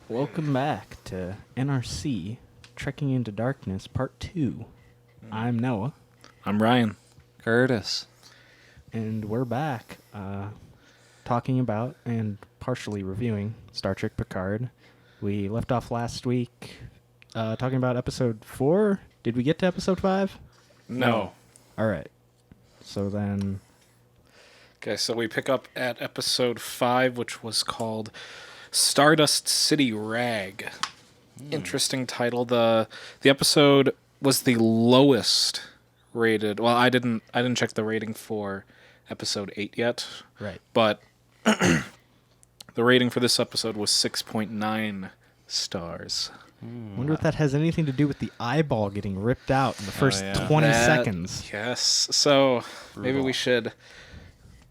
Welcome back to NRC, Trekking into Darkness, Part 2. I'm Noah. I'm Ryan. Curtis. And we're back talking about and partially reviewing Star Trek Picard. We left off last week talking about Episode 4. Did we get to Episode 5? No. All right. So then... Okay, so we pick up at Episode 5, which was called Stardust City Rag. Interesting title. The episode was the lowest rated. Well, I didn't check the rating for Episode 8 yet. Right. But the rating for this episode was 6.9 stars. Wonder if that has anything to do with the eyeball getting ripped out in the first 20 seconds. Yes. So maybe we should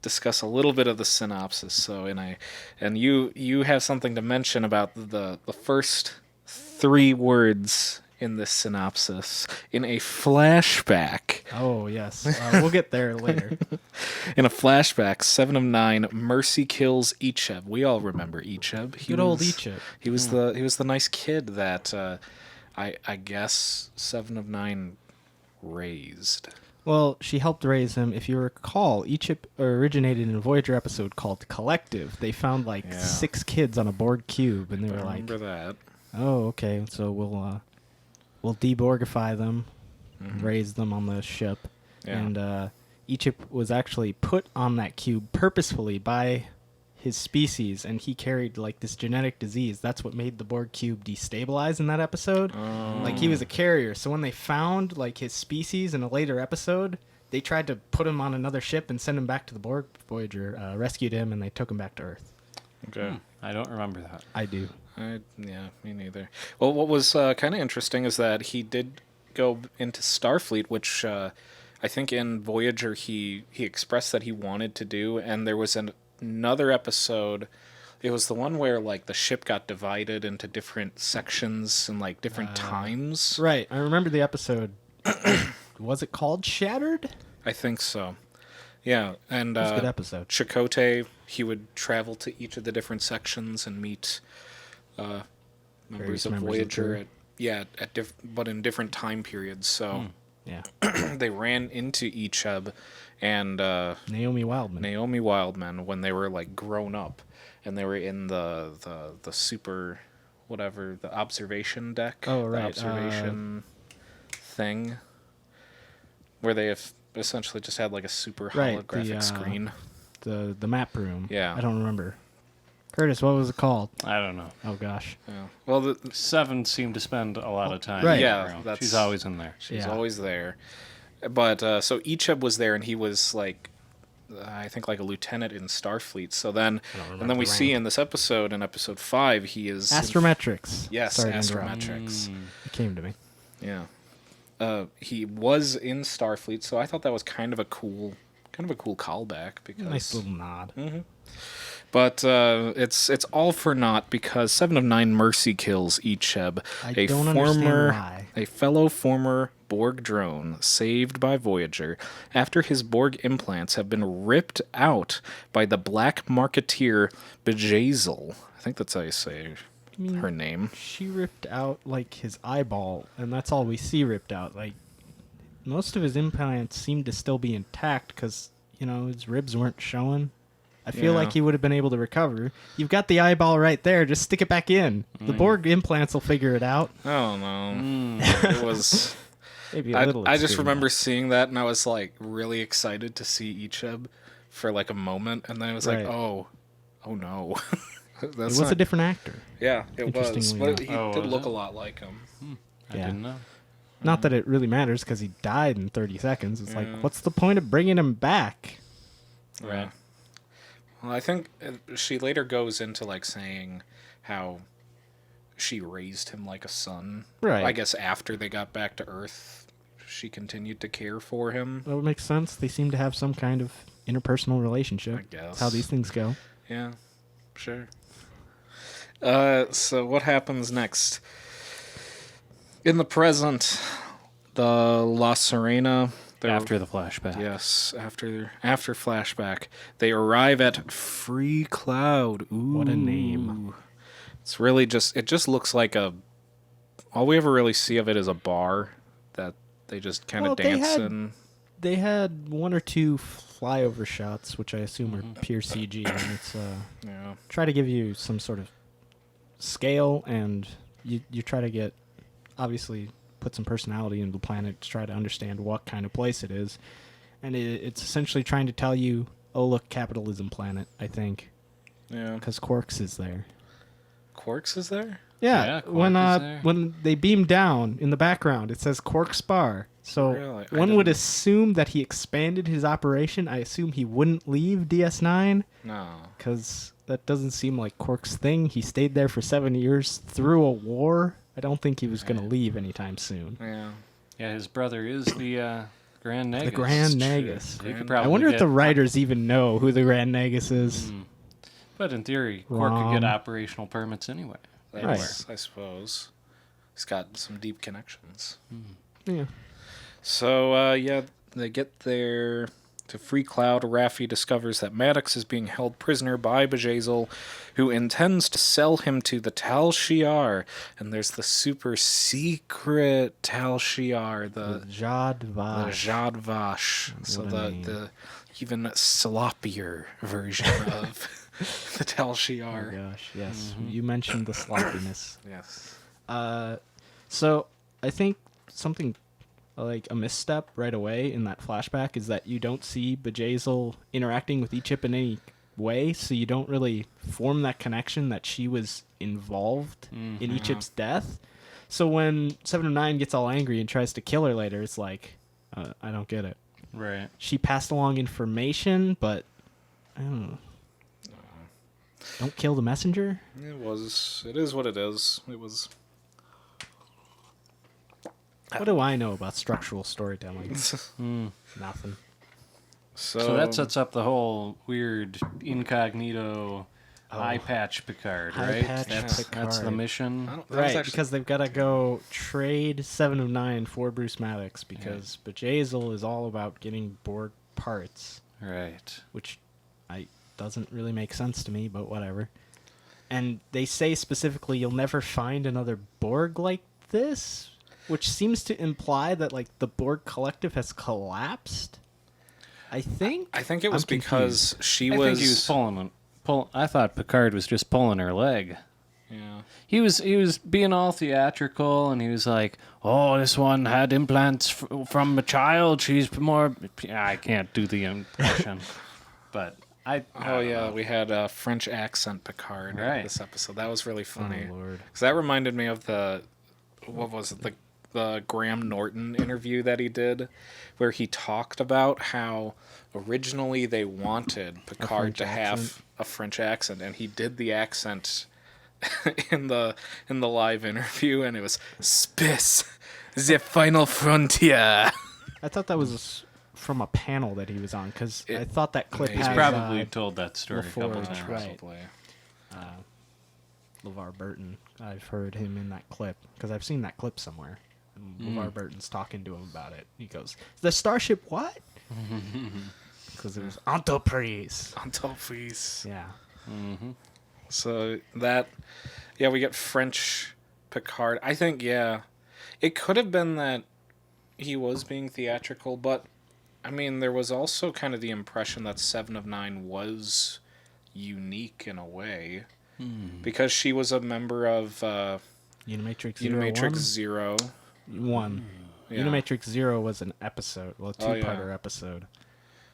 discuss a little bit of the synopsis. So, and you have something to mention about the first 3 words in this synopsis in a flashback. Oh, yes. We'll get there later. In a flashback, 7 of 9, Mercy kills Icheb. We all remember Icheb. Good old Icheb. He was the nice kid that I guess 7 of 9 raised. Well, she helped raise him. If you recall, Icheb originated in a Voyager episode called Collective. They found 6 kids on a Borg cube, and they were like, remember that. "Oh, okay. So we'll deborgify them, raise them on the ship." Yeah. And Icheb was actually put on that cube purposefully by his species, and he carried this genetic disease. That's what made the Borg cube destabilize in that episode. He was a carrier. So when they found his species in a later episode, they tried to put him on another ship and send him back to the Borg. Voyager rescued him, and they took him back to Earth. Okay. I don't remember that. I do. Yeah, me neither. Well, what was kind of interesting is that he did go into Starfleet, which I think in Voyager he expressed that he wanted to do, and there was another episode. It was the one where the ship got divided into different sections and different times. Right. I remember the episode. Was it called Shattered? I think so. Yeah, and It was a good episode. Chakotay, he would travel to each of the different sections and meet members of Voyager but in different time periods. So Yeah. they ran into Icheb and Naomi Wildman when they were grown up, and they were in the super whatever, the observation deck. Oh, right. The observation thing where they have essentially just had a super holographic screen. The map room. Yeah. I don't remember. Curtis, what was it called? I don't know. Oh, gosh. Yeah. Well, 7 seemed to spend a lot of time. Right. Yeah, She's always in there. She's always there. But so Icheb was there, and he was I think a lieutenant in Starfleet. So then, and then we see in this episode, in episode 5, he is Astrometrics. Yes, Sorry to interrupt. astrometrics. It came to me. Yeah. He was in Starfleet, so I thought that was kind of a cool callback because Nice little nod. But it's all for naught because 7 of 9 Mercy kills Icheb, I don't understand why. a fellow former Borg drone saved by Voyager after his Borg implants have been ripped out by the black marketeer Bejazel. I think that's how you say her name. She ripped out his eyeball, and that's all we see ripped out. Most of his implants seem to still be intact because his ribs weren't showing. I feel like he would have been able to recover. You've got the eyeball right there. Just stick it back in. The Borg implants will figure it out. Oh no, it was. Maybe a little. I just extreme. remember seeing that, and I was really excited to see Icheb for a moment, and then I was Right. oh no. It was a different actor. Yeah, it was. Interestingly But he enough. did Oh, look was a it? lot like him. I Yeah. didn't know. Not that it really matters because he died in 30 seconds. It's what's the point of bringing him back? Right. Well, I think she later goes into saying how she raised him like a son. Right. I guess after they got back to Earth, she continued to care for him. That would make sense. They seem to have some kind of interpersonal relationship. I guess. That's how these things go. Yeah, sure. So what happens next? In the present, the La Serena. After the flashback. Yes, after flashback, they arrive at Free Cloud. Ooh. What a name. It's really it just looks like all we ever really see of it is a bar that they just kind of dance in. They had one or two flyover shots, which I assume are pure CG, and it's try to give you some sort of scale, and you try to get, obviously, put some personality into the planet to try to understand what kind of place it is. And it's essentially trying to tell you, oh, look, capitalism planet, I think. Yeah. Because Quarks is there. Quarks is there? Yeah, Quark is there. when they beam down in the background, it says Quark's Bar. So Really? one would assume that he expanded his operation. I assume he wouldn't leave DS9. No. Because that doesn't seem like Quark's thing. He stayed there for 7 years through a war. I don't think he was going to leave anytime soon. Yeah. Yeah, his brother is the Grand Nagus. The Grand true. Nagus. You could I probably wonder if get- the writers even know who the Grand Nagus is. But in theory, Quark could Wrong. get operational permits anyway. That's, I suppose. He's got some deep connections. Yeah. So, they get there to Free Cloud. Raffi discovers that Maddox is being held prisoner by Bjayzl, who intends to sell him to the Tal Shiar. And there's the super secret Tal Shiar, the Jadvash. Jadvash. So What a name. the even sloppier version of the Tal Oh Shiar. gosh, yes. You mentioned the sloppiness. Yes. So I think something like a misstep right away in that flashback is that you don't see Bjayzl interacting with Egypt in any way, so you don't really form that connection that she was involved in Egypt's death. So when 7 of 9 gets all angry and tries to kill her later, it's like, I don't get it. Right. She passed along information, but I don't know. Don't kill the messenger? It is what it is. It was. What do I know about structural storytelling? Nothing. So that sets up the whole weird incognito eye patch Picard, Eye right? patch That's the Picard. mission. Right, because they've got to go trade 7 of 9 for Bruce Maddox, because Bjayzl is all about getting Borg parts, Right. which doesn't really make sense to me, but whatever. And they say specifically you'll never find another Borg like this, which seems to imply that like the Borg collective has collapsed. I think it was I'm because she I was. think he was pulling. I thought Picard was just pulling her leg. Yeah. He was being all theatrical, and he was like, "Oh, this one had implants from a child. She's more." I can't do the impression, but I don't know. We had a French accent Picard in this episode. That was really funny. Oh, Lord. Because that reminded me of the Graham Norton interview that he did, where he talked about how originally they wanted Picard to have a French accent, and he did the accent in the live interview, and it was "Space, the final frontier." I thought that was from a panel that he was on, because I thought that clip He's has Probably told that story a couple LaForge, times. right. Probably. LeVar Burton. I've heard him in that clip, because I've seen that clip somewhere. And LeVar Burton's talking to him about it. He goes, "The starship what?" Because it was Enterprise. Enterprise. Yeah. So that, we get French Picard. I think, it could have been that he was being theatrical, but, I mean, there was also kind of the impression that 7 of 9 was unique in a way, because she was a member of Unimatrix Unimatrix Zero. 1. Yeah. Unimatrix 0 was an episode. Well, a two-parter episode.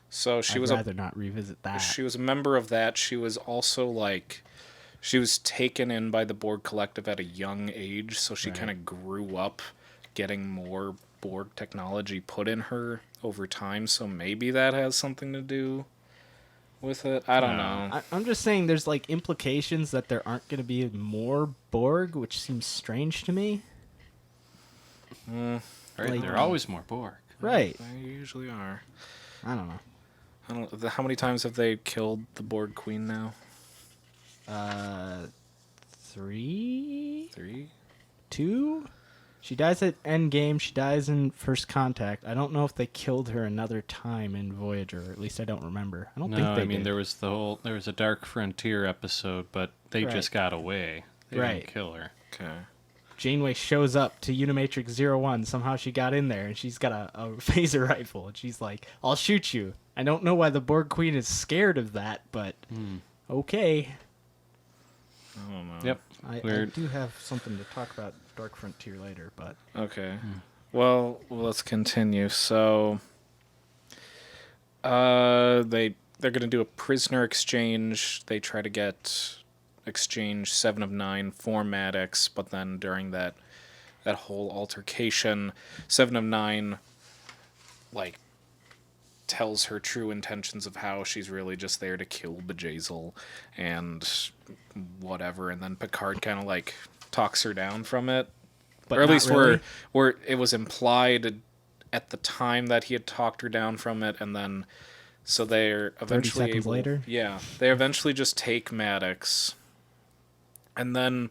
So she I'd was rather not revisit that. She was a member of that. She was also she was taken in by the Borg Collective at a young age, so she kind of grew up getting more Borg technology put in her over time, so maybe that has something to do with it. I don't know. I'm just saying there's implications that there aren't going to be more Borg, which seems strange to me. Right? Like- There are always more Borg. Right. They usually are. I don't know. How many times have they killed the Borg Queen now? 3? 3? 2? She dies at Endgame. She dies in First Contact. I don't know if they killed her another time in Voyager. Or at least I don't remember. I don't think they did. there was a Dark Frontier episode, but they just got away. They Right. didn't kill her. Okay. Janeway shows up to Unimatrix 01. Somehow she got in there, and she's got a phaser rifle. And she's like, I'll shoot you. I don't know why the Borg Queen is scared of that, but okay. I don't know. Yep. I Weird. do have something to talk about Dark Frontier later, but... Okay. Well, let's continue. So, they're gonna do a prisoner exchange. They try to exchange 7 of 9 for Maddox, but then during that whole altercation, 7 of 9 tells her true intentions of how she's really just there to kill Bjayzl and whatever, and then Picard kind of talks her down from it. But or at not least really. where it was implied at the time that he had talked her down from it, and then so they're eventually 30 seconds later? Yeah, they eventually just take Maddox, and then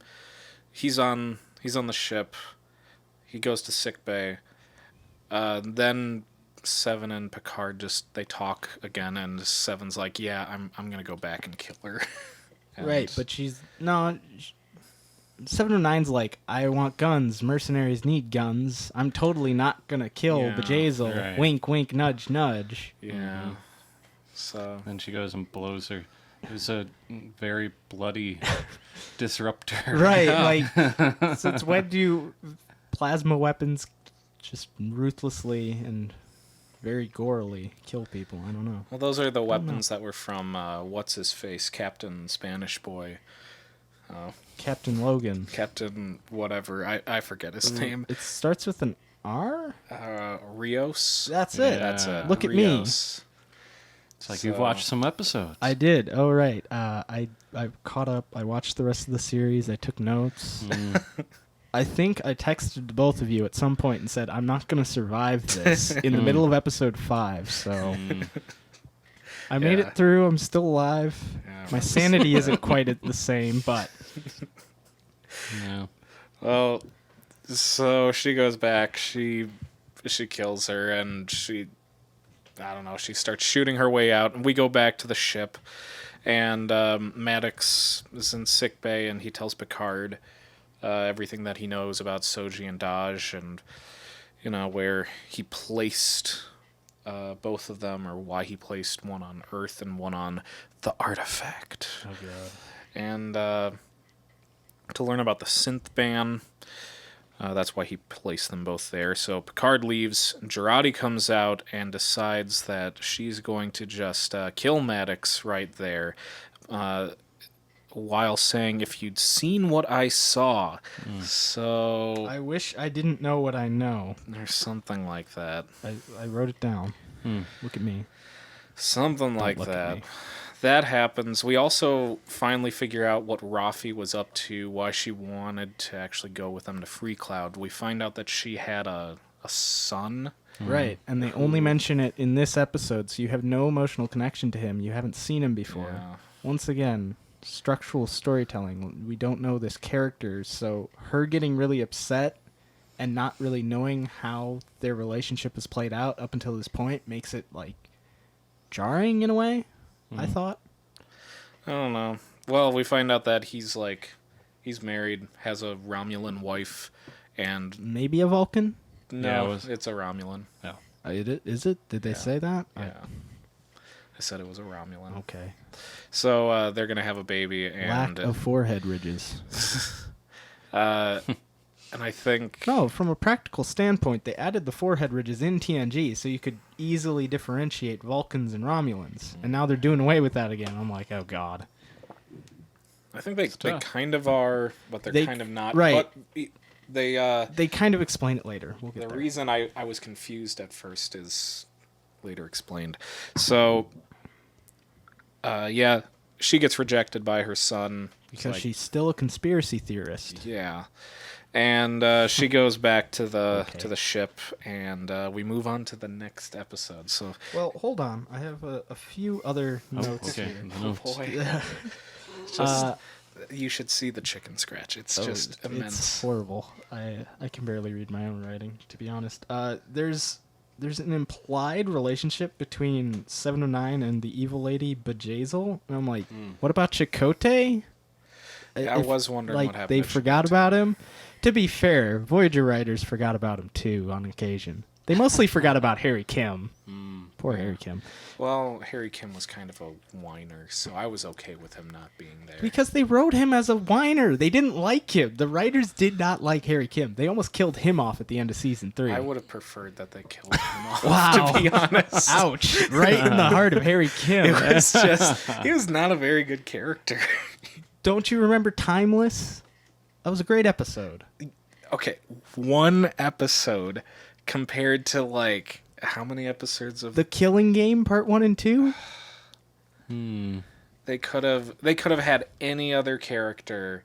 he's on the ship. He goes to sickbay. Then Seven and Picard they talk again, and Seven's like, "Yeah, I'm gonna go back and kill her." Right, but she's... No... 709's like, I want guns. Mercenaries need guns. I'm totally not gonna kill Yeah, Bjayzl. right. Wink, wink, nudge, nudge. Yeah. So Then she goes and blows her. It was a very bloody disruptor. Right, like, since when do plasma weapons just ruthlessly and very gorily kill people? I don't know. well, those are the weapons that were from what's his face, Captain Spanish Boy, Captain Logan. Captain whatever. I forget his name. It starts with an R? Rios. That's it. Yeah. That's it. Look at me. Rios. It's like you've watched some episodes. I did. Oh, right. I caught up. I watched the rest of the series. I took notes. I think I texted both of you at some point and said, I'm not going to survive this in the middle of episode 5, so... I made Yeah. it through. I'm still alive. Yeah, My sanity isn't quite the same, but... Yeah. Well, so she goes back. She kills her, and I don't know. She starts shooting her way out, and we go back to the ship, and Maddox is in sickbay, and he tells Picard everything that he knows about Soji and Daj, and where he placed both of them, or why he placed one on Earth and one on the artifact. Oh, God. And to learn about the synth ban. That's why he placed them both there. So Picard leaves. Jurati comes out and decides that she's going to just kill Maddox right there, while saying, "If you'd seen what I saw." So I wish I didn't know what I know. there's something like that. I wrote it down. Look at me. Something like look at that. me. That happens. We also finally figure out what Rafi was up to, why she wanted to actually go with them to Free Cloud. We find out that she had a son. Right, and they only mention it in this episode, so you have no emotional connection to him. You haven't seen him before. Yeah. Once again, structural storytelling. We don't know this character, so her getting really upset and not really knowing how their relationship has played out up until this point makes it, jarring in a way, I thought. I don't know. Well, we find out that he's married, has a Romulan wife, and Maybe a Vulcan? no, Yeah, it's a Romulan. No. Is it? Did they say that? Yeah. I said it was a Romulan. Okay. So they're going to have a baby, and Lack of forehead ridges. and I think No, from a practical standpoint, they added the forehead ridges in TNG so you could easily differentiate Vulcans and Romulans. And now they're doing away with that again. I'm like, oh, God. they tough. kind of are, but they're They- kind of not. right. But they They kind of explain it later. We'll get the there. reason I was confused at first is later explained. So, yeah, she gets rejected by her son. Because Like, she's still a conspiracy theorist. yeah, and she goes back to the Okay. ship, and we move on to the next episode. So, Well, hold on. I have a few other notes Okay. here. No. boy, it's just Uh, you should see the chicken scratch. It's Oh, just immense. It's horrible. I can barely read my own writing, to be honest. There's an implied relationship between 709 and the evil lady Bjayzl, and I'm like, what about Chakotay? I was wondering like, what happened. They to forgot Chakotay. about him. To be fair, Voyager writers forgot about him too on occasion. They mostly forgot about Harry Kim. Poor Harry Kim. Well, Harry Kim was kind of a whiner, so I was okay with him not being there. Because they wrote him as a whiner. They didn't like him. The writers did not like Harry Kim. They almost killed him off at the end of season 3. I would have preferred that they killed him off, Wow. to be honest. Ouch. Right in the heart of Harry Kim. It was just, he was not a very good character. Don't you remember Timeless? That was a great episode. Okay, one episode compared to, like, how many episodes of... The Killing Game, part 1 and 2? They could have had any other character.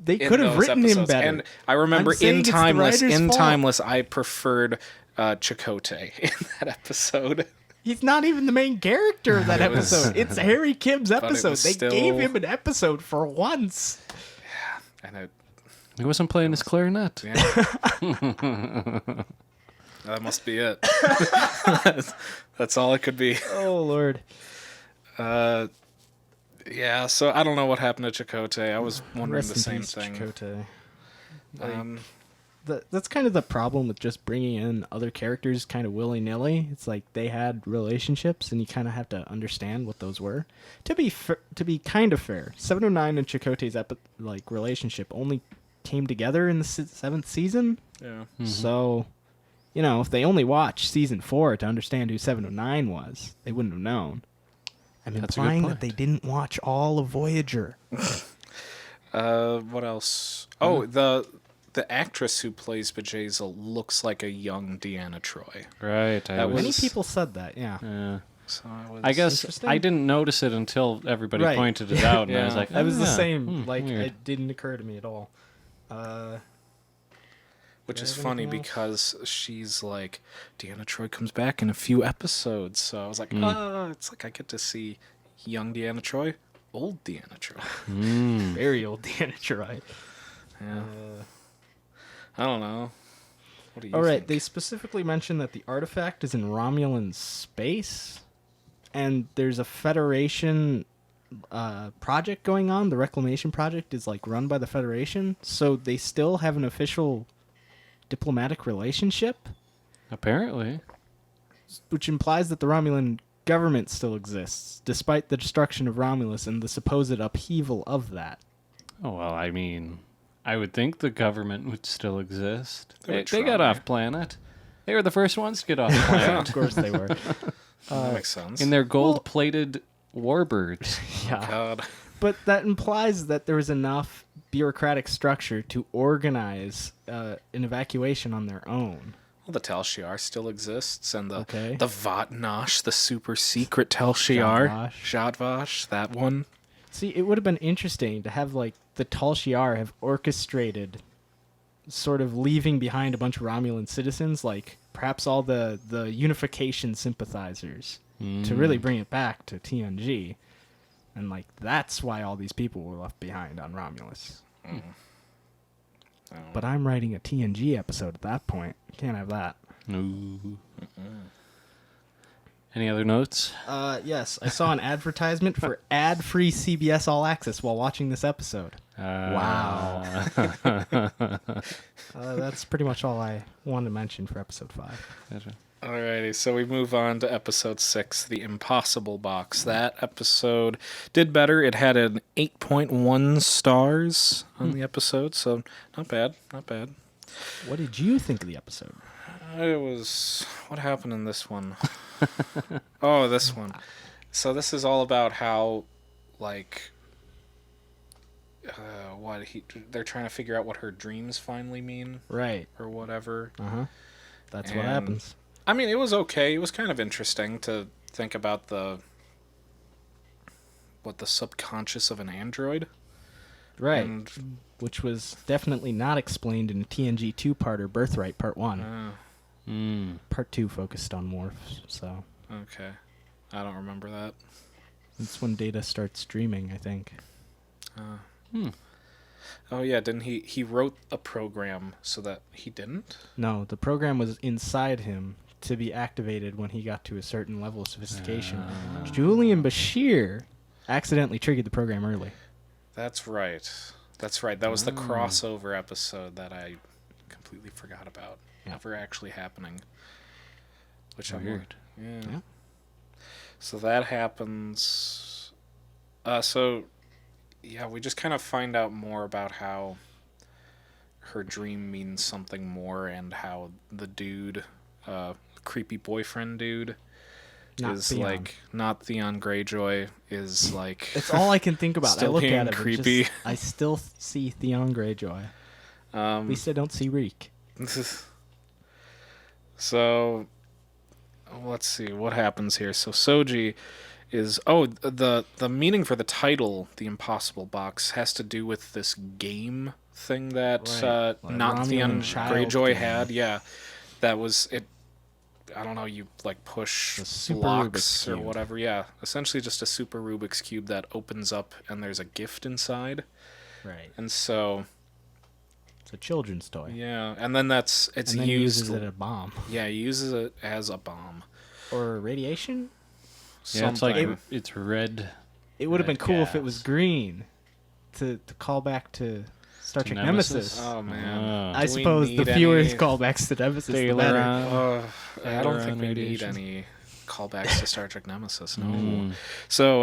They in could have those written him episodes. better. And I remember I'm saying in it's the Timeless, writer's fault. I preferred Chakotay in that episode. He's not even the main character of that It was- episode. It's Harry Kim's it episode. was They still- gave him an episode for once. And it, He wasn't playing his clarinet. yeah. That must be it. That's all it could be. Oh, Lord. Yeah, so I don't know what happened to Chakotay. I was wondering Rest the in same peace, thing. Chakotay. Um, That's kind of the problem with just bringing in other characters kind of willy-nilly. It's like they had relationships, and you kind of have to understand what those were. To be kind of fair, 709 and Chakotay's relationship only came together in the 7th season. yeah. So, if they only watched season 4 to understand who 709 was, they wouldn't have known. I'm That's a good implying point. that they didn't watch all of Voyager. What else? Oh, the actress who plays Bjayzl looks like a young Deanna Troi. Right. Many people said that, yeah. Yeah. So I guess Interesting. I didn't notice it until everybody Right. pointed it out, and I was Yeah. like, I was the "Oh, same. weird." It didn't occur to me at all. Which Do you is have funny anything else? because she's like, Deanna Troi comes back in a few episodes. So I was like, it's like I get to see young Deanna Troi, old Deanna Troi. Very old Deanna Troi. Yeah. I don't know. What do you All right, think? they specifically mentioned that the artifact is in Romulan space, and there's a Federation project going on. The Reclamation Project is run by the Federation, so they still have an official diplomatic relationship, Apparently. which implies that the Romulan government still exists, despite the destruction of Romulus and the supposed upheaval of that. Oh, well, I mean, I would think the government would still exist. They would They got try. off planet. They were the first ones to get off Of planet course they were. That makes sense. in their gold-plated warbirds. Yeah. God. But that implies that there was enough bureaucratic structure to organize an evacuation on their own. Well, the Tal Shiar still exists, and the Okay. Vatnash, the super secret Tal Shiar, Jadvash. Jadvash, that one. See, it would have been interesting to have the Tal Shiar have orchestrated sort of leaving behind a bunch of Romulan citizens, perhaps all the unification sympathizers, to really bring it back to TNG. And that's why all these people were left behind on Romulus. But I'm writing a TNG episode at that point. Can't have that. No. Any other notes? Yes, I saw an advertisement for ad-free CBS All Access while watching this episode. Wow. That's pretty much all I wanted to mention for episode 5. Alrighty, so we move on to episode 6, The Impossible Box. That episode did better. It had an 8.1 stars on the episode, so not bad, not bad. What did you think of the episode? It was... What happened in this one? Oh, this one. So this is all about how, they're trying to figure out what her dreams finally mean, Right. or whatever. Uh-huh. That's what And- happens. I mean, it was okay. It was kind of interesting to think about the subconscious of an android. Right. And, Which was definitely not explained in TNG 2-parter Birthright Part 1. Part 2 focused on morphs, so... okay. I don't remember that. That's when Data starts dreaming, I think. Oh, yeah, didn't he wrote a program so that he didn't? No, the program was inside him to be activated when he got to a certain level of sophistication. Julian Bashir accidentally triggered the program early. That's right. That's right. That was the crossover episode that I completely forgot about. Yeah. Never actually happening. Which Weird. Yeah. So that happens. So, yeah, we just kind of find out more about how her dream means something more, and how the dude, creepy boyfriend dude, Not is Theon. like not Theon Greyjoy, is like It's all I can think about. I still look being at it. creepy. I still see Theon Greyjoy. At least I don't see Reek. So let's see what happens here. So Soji is the meaning for the title, the Impossible Box, has to do with this game thing that Like not Romulan Theon child Greyjoy game. had. Yeah, that was it. I don't know. You like push The Super blocks Rubik's or Cube. whatever. Yeah, essentially just a Super Rubik's Cube that opens up and there's a gift inside. Right. And so It's a children's toy. yeah, and then it's And then he used. uses it as a bomb. Yeah, he uses it as a bomb. Or radiation? Yeah, it's like Something. it's red. It would have been Red cool if it was gas. green. To call back to Star Trek Nemesis? Nemesis. Oh man, I Do we suppose the need viewers any- callbacks to Nemesis the Taylor better. on. I don't think we need Radiation. any callbacks to Star Trek Nemesis. No. Mm. So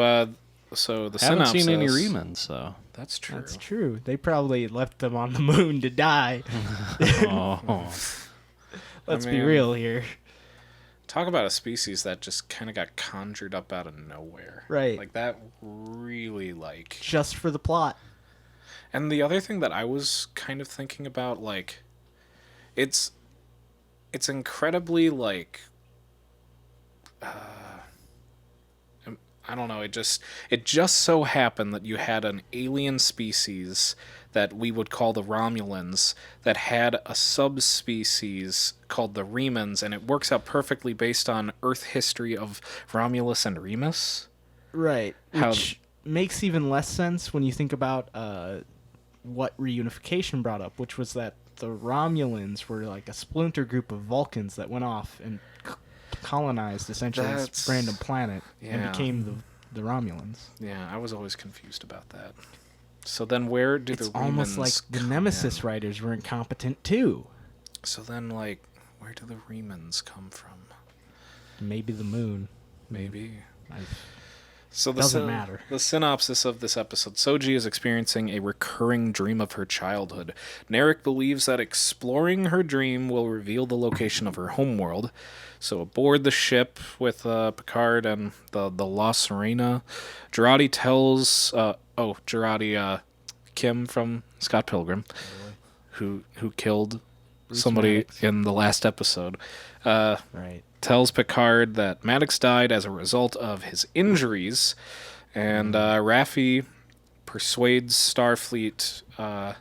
the Haven't synopsis. seen any remans though. That's true. That's true. They probably left them on the moon to die. Oh. Let's be mean- real here. Talk about a species that just kind of got conjured up out of nowhere. Right. Like that really like. Just for the plot. And the other thing that I was kind of thinking about, like, it's incredibly like, I don't know. It just so happened that you had an alien species that we would call the Romulans that had a subspecies called the Remans, and it works out perfectly based on Earth history of Romulus and Remus. Right. How- Which makes even less sense when you think about what reunification brought up, which was that the Romulans were like a splinter group of Vulcans that went off and colonized essentially this That's- random planet yeah. and became the Romulans. Yeah, I was always confused about that. So then where do It's the almost Remans like the come Nemesis in? writers were incompetent too. So then, like, where do the Remans come from? Maybe the moon. Maybe. I- So the Doesn't matter. The synopsis of this episode: Soji is experiencing a recurring dream of her childhood. Narek believes that exploring her dream will reveal the location of her homeworld. So aboard the ship with Picard and the La Serena, Girardi tells Kim from Scott Pilgrim, who killed somebody Maddox. in the last episode. Right. Tells Picard that Maddox died as a result of his injuries, and Raffi persuades Starfleet, a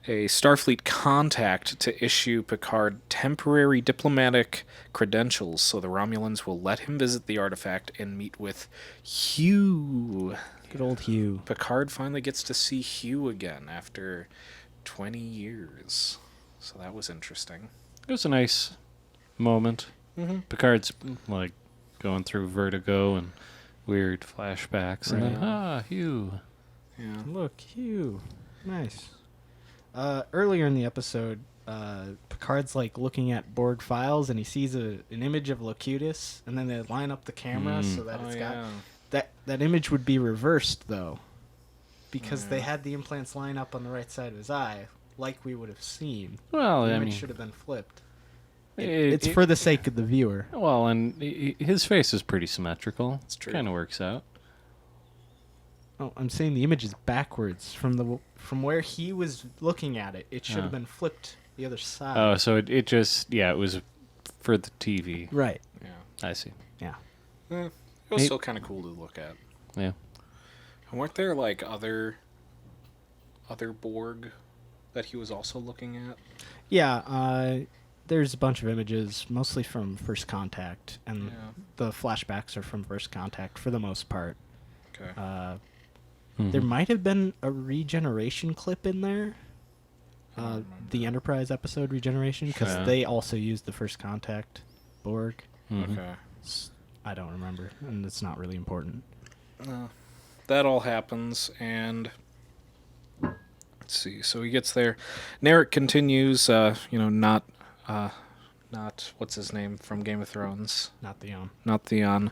Starfleet contact, to issue Picard temporary diplomatic credentials so the Romulans will let him visit the artifact and meet with Hugh. Good old Hugh. Picard finally gets to see Hugh again after 20 years. So that was interesting. It was a nice moment. Mm-hmm. Picard's like going through vertigo and weird flashbacks, and then Right. Hugh. Yeah. Look, Hugh. Nice. Earlier in the episode, Picard's like looking at Borg files, and he sees an image of Locutus, and then they line up the camera so that it's got that image would be reversed though, because they had the implants line up on the right side of his eye, like we would have seen. Well, The I image mean, should have been flipped. it- It's it- for the sake of the viewer. well, and his face is pretty symmetrical. It's true. Kind of works out. Oh, I'm saying the image is backwards from where he was looking at it. It should have been flipped the other side. Oh, so it just it was for the TV. Right. Yeah. I see. Yeah. It was Hey- still kind of cool to look at. Yeah. And weren't there like other Borg that he was also looking at? Yeah, there's a bunch of images, mostly from First Contact, and Yeah. the flashbacks are from First Contact for the most part. Okay. There might have been a regeneration clip in there. I don't remember. The Enterprise episode Regeneration, because Sure. they also used the First Contact Borg. Okay. I don't remember, and it's not really important. That all happens, and Let's see. So he gets there. Narek continues, not what's his name from Game of Thrones. Not Theon. Not Theon.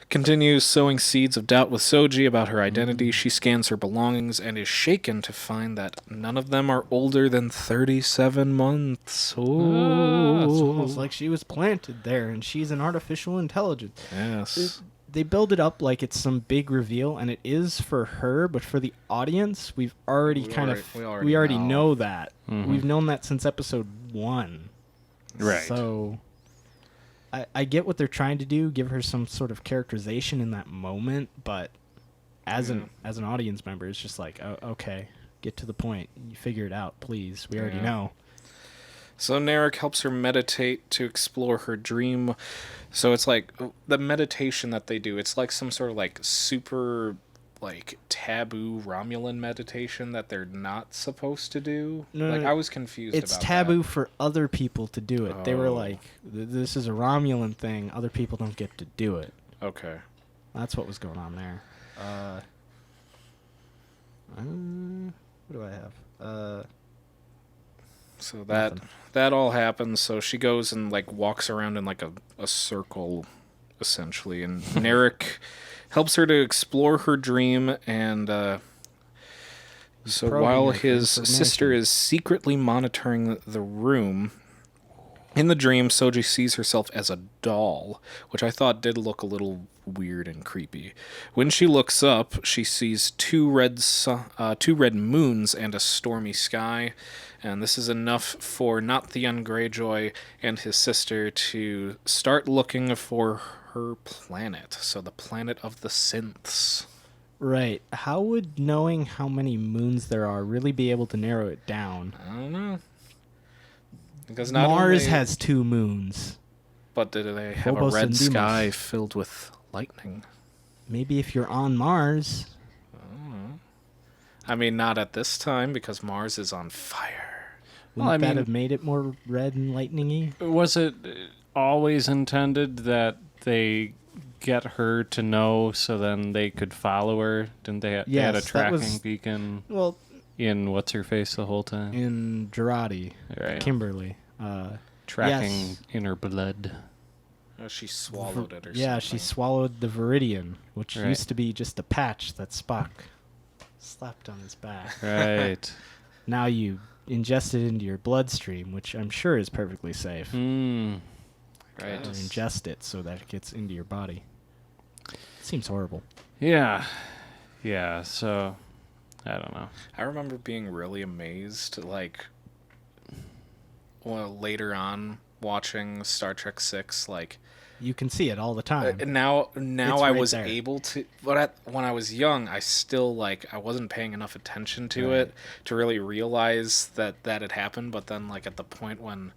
Continues sowing seeds of doubt with Soji about her identity. She scans her belongings and is shaken to find that none of them are older than 37 months. Oh, It's almost like she was planted there, and she's an artificial intelligence. yes. They build it up like it's some big reveal, and it is for her, but for the audience, we already know that. Mm-hmm. We've known that since episode 1. Right. So I get what they're trying to do, give her some sort of characterization in that moment, but as an audience member, it's just like, oh, okay, get to the point. You figure it out, please. We already know. So Narek helps her meditate to explore her dream. So it's like the meditation that they do, it's like some sort of like super like taboo Romulan meditation that they're not supposed to do. No, I was confused it's about taboo for other people to do it. They were Oh. like, this is a Romulan thing. Other people don't get to do it. that. Okay. That's what was going on there. What do I have? So Nothing. that all happens. So she goes and like walks around in like a circle, essentially, and Narek helps her to explore her dream. And so probing while her for his sister information. is secretly monitoring the room, in the dream, Soji sees herself as a doll, which I thought did look a little weird and creepy. When she looks up, she sees two red moons and a stormy sky, and this is enough for not Theon Greyjoy and his sister to start looking for her planet, so the planet of the synths. Right. How would knowing how many moons there are really be able to narrow it down? I don't know. Because not Mars only, has 2 moons. but do they have Phobos a red and Deimos. sky filled with lightning? Maybe if you're on Mars. I mean, not at this time, because Mars is on fire. Wouldn't that have made it more red and lightning-y? Was it always intended that they get her to know so then they could follow her? Didn't they, they had a Yes, that tracking was- beacon Well, in what's-her-face the whole time? in Girardi, Right. Kimberly. Tracking yes. in her blood. Oh, she swallowed it or Yeah, something. she swallowed the Viridian, which Right. used to be just a patch that Spock slapped on his back. Right. Now you ingest it into your bloodstream, which I'm sure is perfectly safe. Right. Or ingest it so that it gets into your body. Seems horrible. Yeah. Yeah, so I don't know. I remember being really amazed, like, well, later on watching Star Trek 6, like, You can see it all the time. now It's I right was there. able to, but when I was young, I still, like, I wasn't paying enough attention to it to really realize that had happened, but then, like, at the point when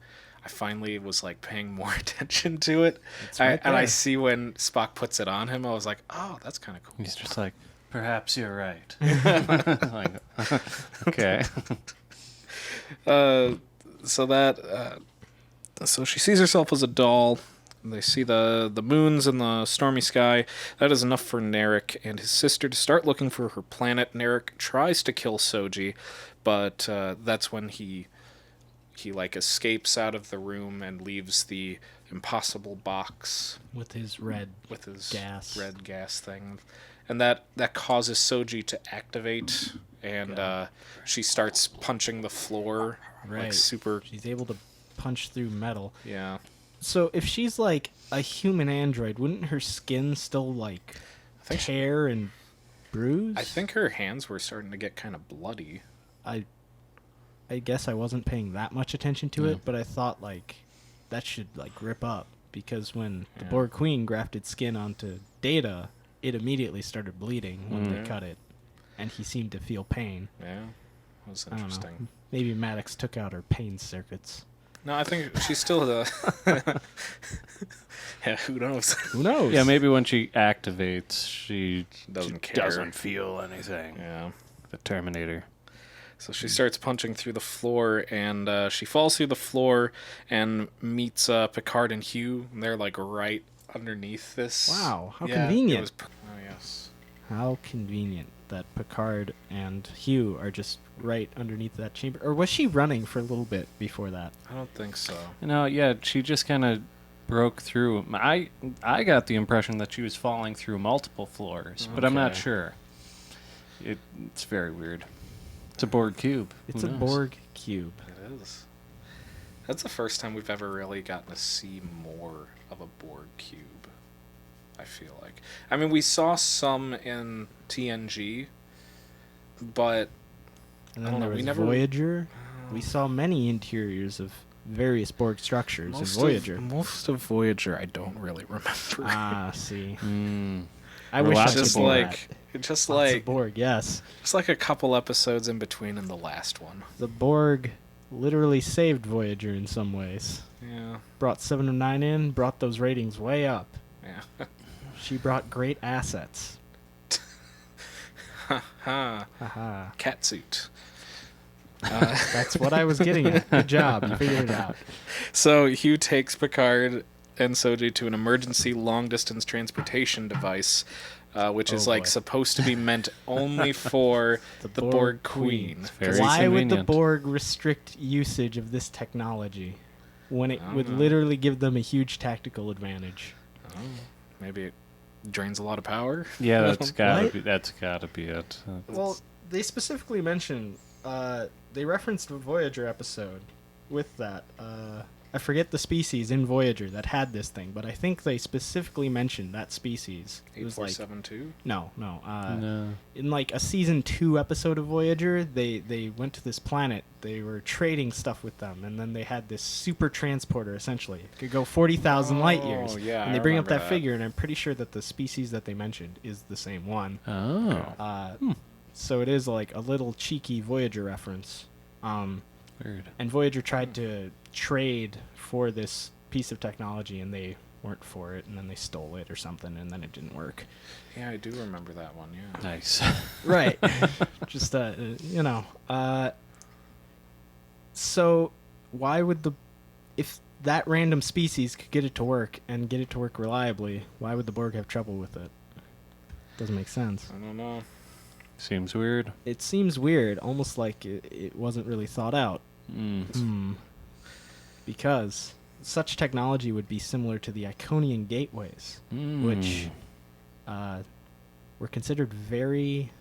I finally was, like, paying more attention to it, right and I there. see when Spock puts it on him, I was like, oh, that's kind of cool. He's just like, perhaps you're right. Like, okay. So she sees herself as a doll. They see the moons and the stormy sky. That is enough for Narek and his sister to start looking for her planet. Narek tries to kill Soji, but that's when he like escapes out of the room and leaves the impossible box with his red with his gas. red gas thing, and that causes Soji to activate, and she starts punching the floor like Right. super. She's able to punch through metal. Yeah. So if she's like a human android, wouldn't her skin still like think she- tear and bruise? I think her hands were starting to get kind of bloody. I guess I wasn't paying that much attention to it, but I thought like that should like rip up because when the Yeah. Borg Queen grafted skin onto Data, it immediately started bleeding when they cut it, and he seemed to feel pain. Yeah, that was I don't know. interesting. Maybe Maddox took out her pain circuits. No, I think she's still the. Yeah, who knows? Who knows? Yeah, maybe when she activates, she Doesn't care. doesn't feel anything. Yeah. The Terminator. So she starts punching through the floor, and she falls through the floor and meets Picard and Hugh. And they're like right underneath this. Wow, how Yeah, convenient. oh yes. How convenient. that Picard and Hugh are just right underneath that chamber. Or was she running for a little bit before that? I don't think so. No, yeah, she just kind of broke through. I got the impression that she was falling through multiple floors, but I'm not Okay. sure. It's very weird. It's a Borg cube. It's Who a knows? Borg cube. It is. That's the first time we've ever really gotten to see more of a Borg cube, I feel like. I mean, we saw some in TNG, but And I then don't know, there we was never- Voyager. We saw many interiors of various Borg structures in Voyager. Most of Voyager, I don't really remember. Ah, see. Mm. I Or wish I lots could of just do Borg. like, just that. Lots of like, Borg, yes. just like a couple episodes in between in the last one. The Borg literally saved Voyager in some ways. Yeah, Brought 7 of 9 in, brought those ratings way up. yeah. She brought great assets. Ha, Haha. catsuit. That's what I was getting at. Good job. You figured it out. So Hugh takes Picard and Soji to an emergency long-distance transportation device, which is Oh, like boy. supposed to be meant only for the Borg Queen. Very Why would the convenient. Borg restrict usage of this technology when it I don't would know. literally give them a huge tactical advantage? Oh, maybe it drains a lot of power. Yeah, that's gotta What? be. That's gotta be it. Well, they specifically mentioned, they referenced a Voyager episode with that. I forget the species in Voyager that had this thing, but I think they specifically mentioned that species. It was like 8472. no. No. In like a season 2 episode of Voyager, they went to this planet. They were trading stuff with them, and then they had this super transporter. Essentially, it could go 40,000 light years. Oh, yeah, and they I bring up remember that that. figure, and I'm pretty sure that the species that they mentioned is the same one. Oh. So it is like a little cheeky Voyager reference. Weird. And Voyager tried to trade for this piece of technology, and they weren't for it, and then they stole it or something, and then it didn't work. Yeah, I do remember that one. Yeah. Nice. Right. Just so why would if that random species could get it to work and get it to work reliably, why would the Borg have trouble with it? Doesn't make sense. I don't know. Seems weird. It seems weird, almost like it wasn't really thought out. Mm. Because such technology would be similar to the Iconian gateways, which were considered very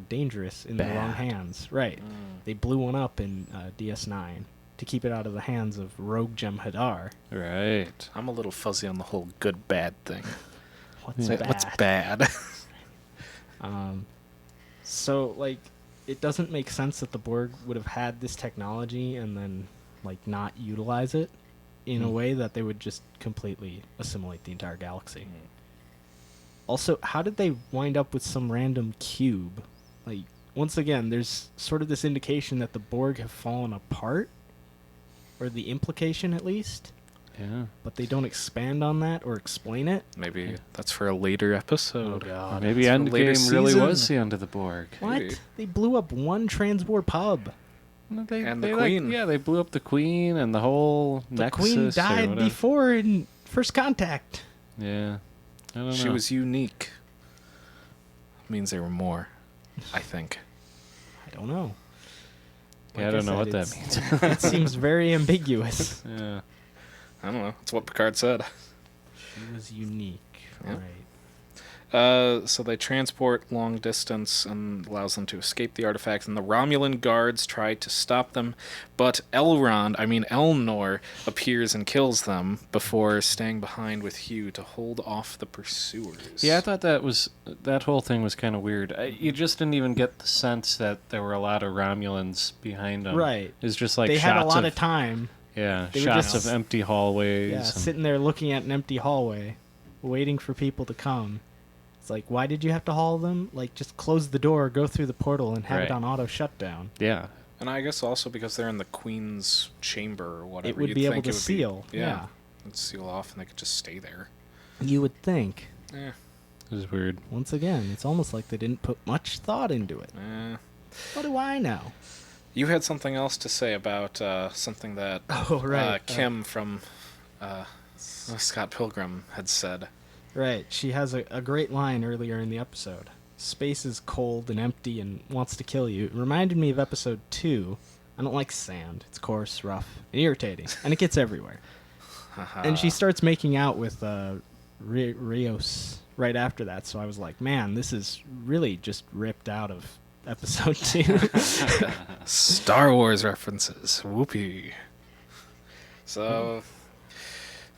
dangerous in the wrong Bad. hands. Right. They blew one up in DS9 to keep it out of the hands of Rogue Jem'Hadar. Right. I'm a little fuzzy on the whole good bad thing. What's Yeah. bad? What's bad? So, like, it doesn't make sense that the Borg would have had this technology and then, like, not utilize it in a way that they would just completely assimilate the entire galaxy. Also, how did they wind up with some random cube? Like, once again, there's sort of this indication that the Borg have fallen apart, or the implication at least, Yeah. but they don't expand on that or explain it. Maybe that's for a later episode. God. Maybe It's for later Endgame really season. was the end of the Borg. What? Maybe. They blew up one transport pub. And the Queen. they blew up the Queen and the whole The Nexus. Queen or died whatever. before in First Contact. Yeah. I don't know. She was unique. Means there were more, I think. I don't know. Yeah, I don't know what that means. means. It seems very ambiguous. Yeah. I don't know. That's what Picard said. She was unique. Yeah. Right. So they transport long distance and allows them to escape the artifact, and the Romulan guards try to stop them, but Elnor appears and kills them before staying behind with Hugh to hold off the pursuers. Yeah, I thought that whole thing was kind of weird. You just didn't even get the sense that there were a lot of Romulans behind them. Right. It's just like They shots had a lot of time. Yeah, They were shots just- of empty hallways. Yeah, and- sitting there looking at an empty hallway, waiting for people to come. It's like, why did you have to haul them? Like, just close the door, go through the portal, and have Right. it on auto shutdown. Yeah. And I guess also because they're in the Queen's chamber or whatever. It would you'd be able think to it would seal. Yeah. It'd seal off and they could just stay there. You would think. Eh, It was weird. Once again, it's almost like they didn't put much thought into it. eh. What do I know? You had something else to say about something that Oh, Kim from Scott Pilgrim had said. Right. She has a great line earlier in the episode. space is cold and empty and wants to kill you. It reminded me of episode 2. I don't like sand. It's coarse, rough, and irritating, and it gets everywhere. And she starts making out with Rios right after that, so I was like, man, this is really just ripped out of episode 2. Star Wars references. Whoopee. So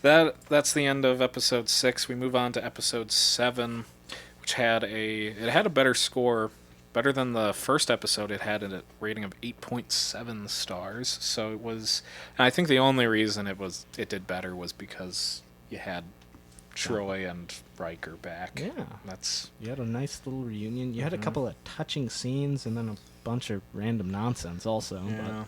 that's the end of episode 6. We move on to episode 7, which had a better score. Better than the first episode. It had a rating of 8.7 stars. So it was, and I think the only reason it did better was because you had Troy and Riker back. Yeah. That's You had a nice little reunion. You had a couple of touching scenes and then a bunch of random nonsense also. yeah.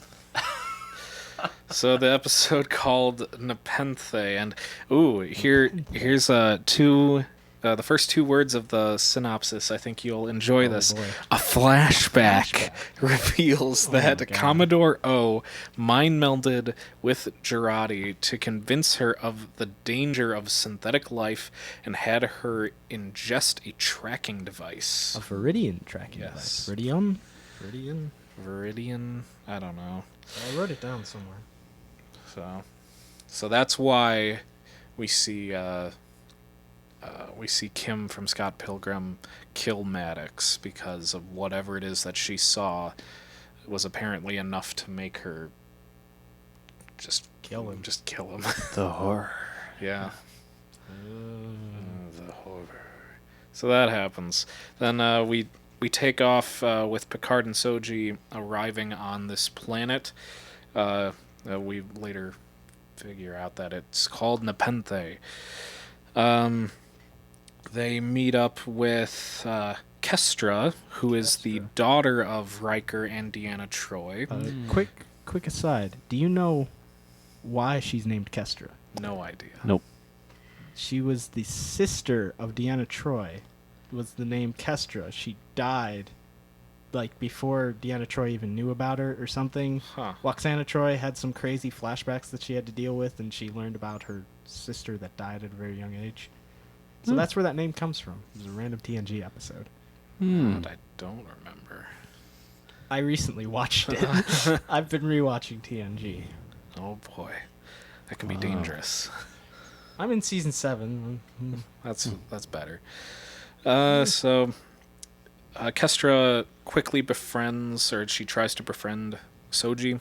So the episode called Nepenthe, and here's the first 2 words of the synopsis. I think you'll enjoy this. Boy. A flashback reveals that my God. Commodore O mind melded with Girardi to convince her of the danger of synthetic life and had her ingest a tracking device. A Viridian tracking Yes. device. Viridian? Viridian? I don't know. I wrote it down somewhere. So that's why we see Kim from Scott Pilgrim kill Maddox, because of whatever it is that she saw was apparently enough to make her just Kill him. Just kill him. The horror. Yeah. The horror. So that happens. Then we take off with Picard and Soji arriving on this planet. We later figure out that it's called Nepenthe. They meet up with Kestra, who is the daughter of Riker and Deanna Troi. Quick aside. Do you know why she's named Kestra? No idea. Nope. She was the sister of Deanna Troi. Was the name Kestra. She died like before Deanna Troi even knew about her or something. Huh. Waxana Troi had some crazy flashbacks that she had to deal with, and she learned about her sister that died at a very young age. So that's where that name comes from. It was a random TNG episode. But I don't remember. I recently watched it. I've been rewatching TNG. Oh boy. That can be dangerous. I'm in season 7. That's better. So Kestra quickly befriends, or she tries to befriend Soji.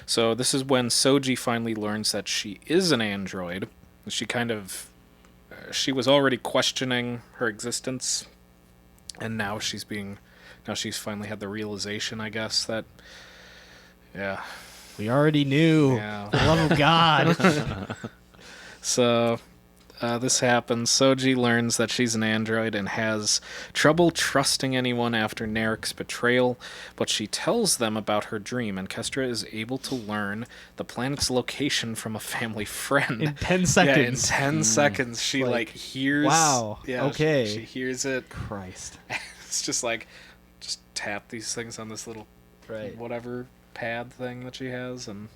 So this is when Soji finally learns that she is an android. She was already questioning her existence, and now she's finally had the realization, I guess, that We already knew. Yeah. For the love of God. So this happens. Soji learns that she's an android and has trouble trusting anyone after Narek's betrayal, but she tells them about her dream, and Kestra is able to learn the planet's location from a family friend. In 10 seconds. Yeah, in 10 seconds. She Like, hears... wow, Yeah, okay. She hears it. Christ. It's just tap these things on this little Right. whatever pad thing that she has, and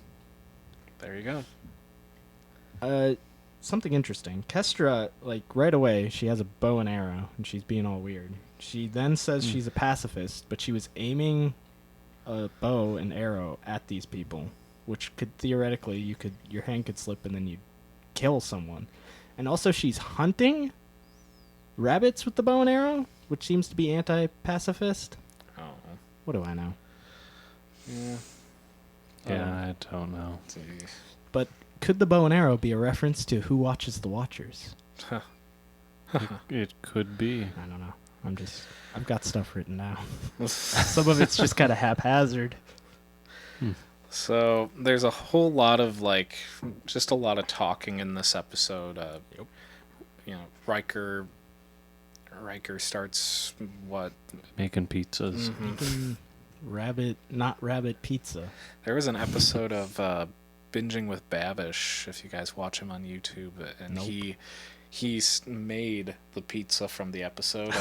there you go. Something interesting. Kestra, right away, she has a bow and arrow, and she's being all weird. She then says she's a pacifist, but she was aiming a bow and arrow at these people, which could theoretically, your hand could slip and then you'd kill someone. And also, she's hunting rabbits with the bow and arrow, which seems to be anti-pacifist. Oh. What do I know? Yeah. Yeah, I don't know. Let's see. But could the bow and arrow be a reference to Who Watches the Watchers? It could be. I don't know. I've got stuff written down. Some of it's just kind of haphazard. So there's a whole lot of just a lot of talking in this episode. Riker starts Making pizzas. Making not rabbit pizza. There was an episode of Binging with Babish, if you guys watch him on YouTube, and Nope. he made the pizza from the episode.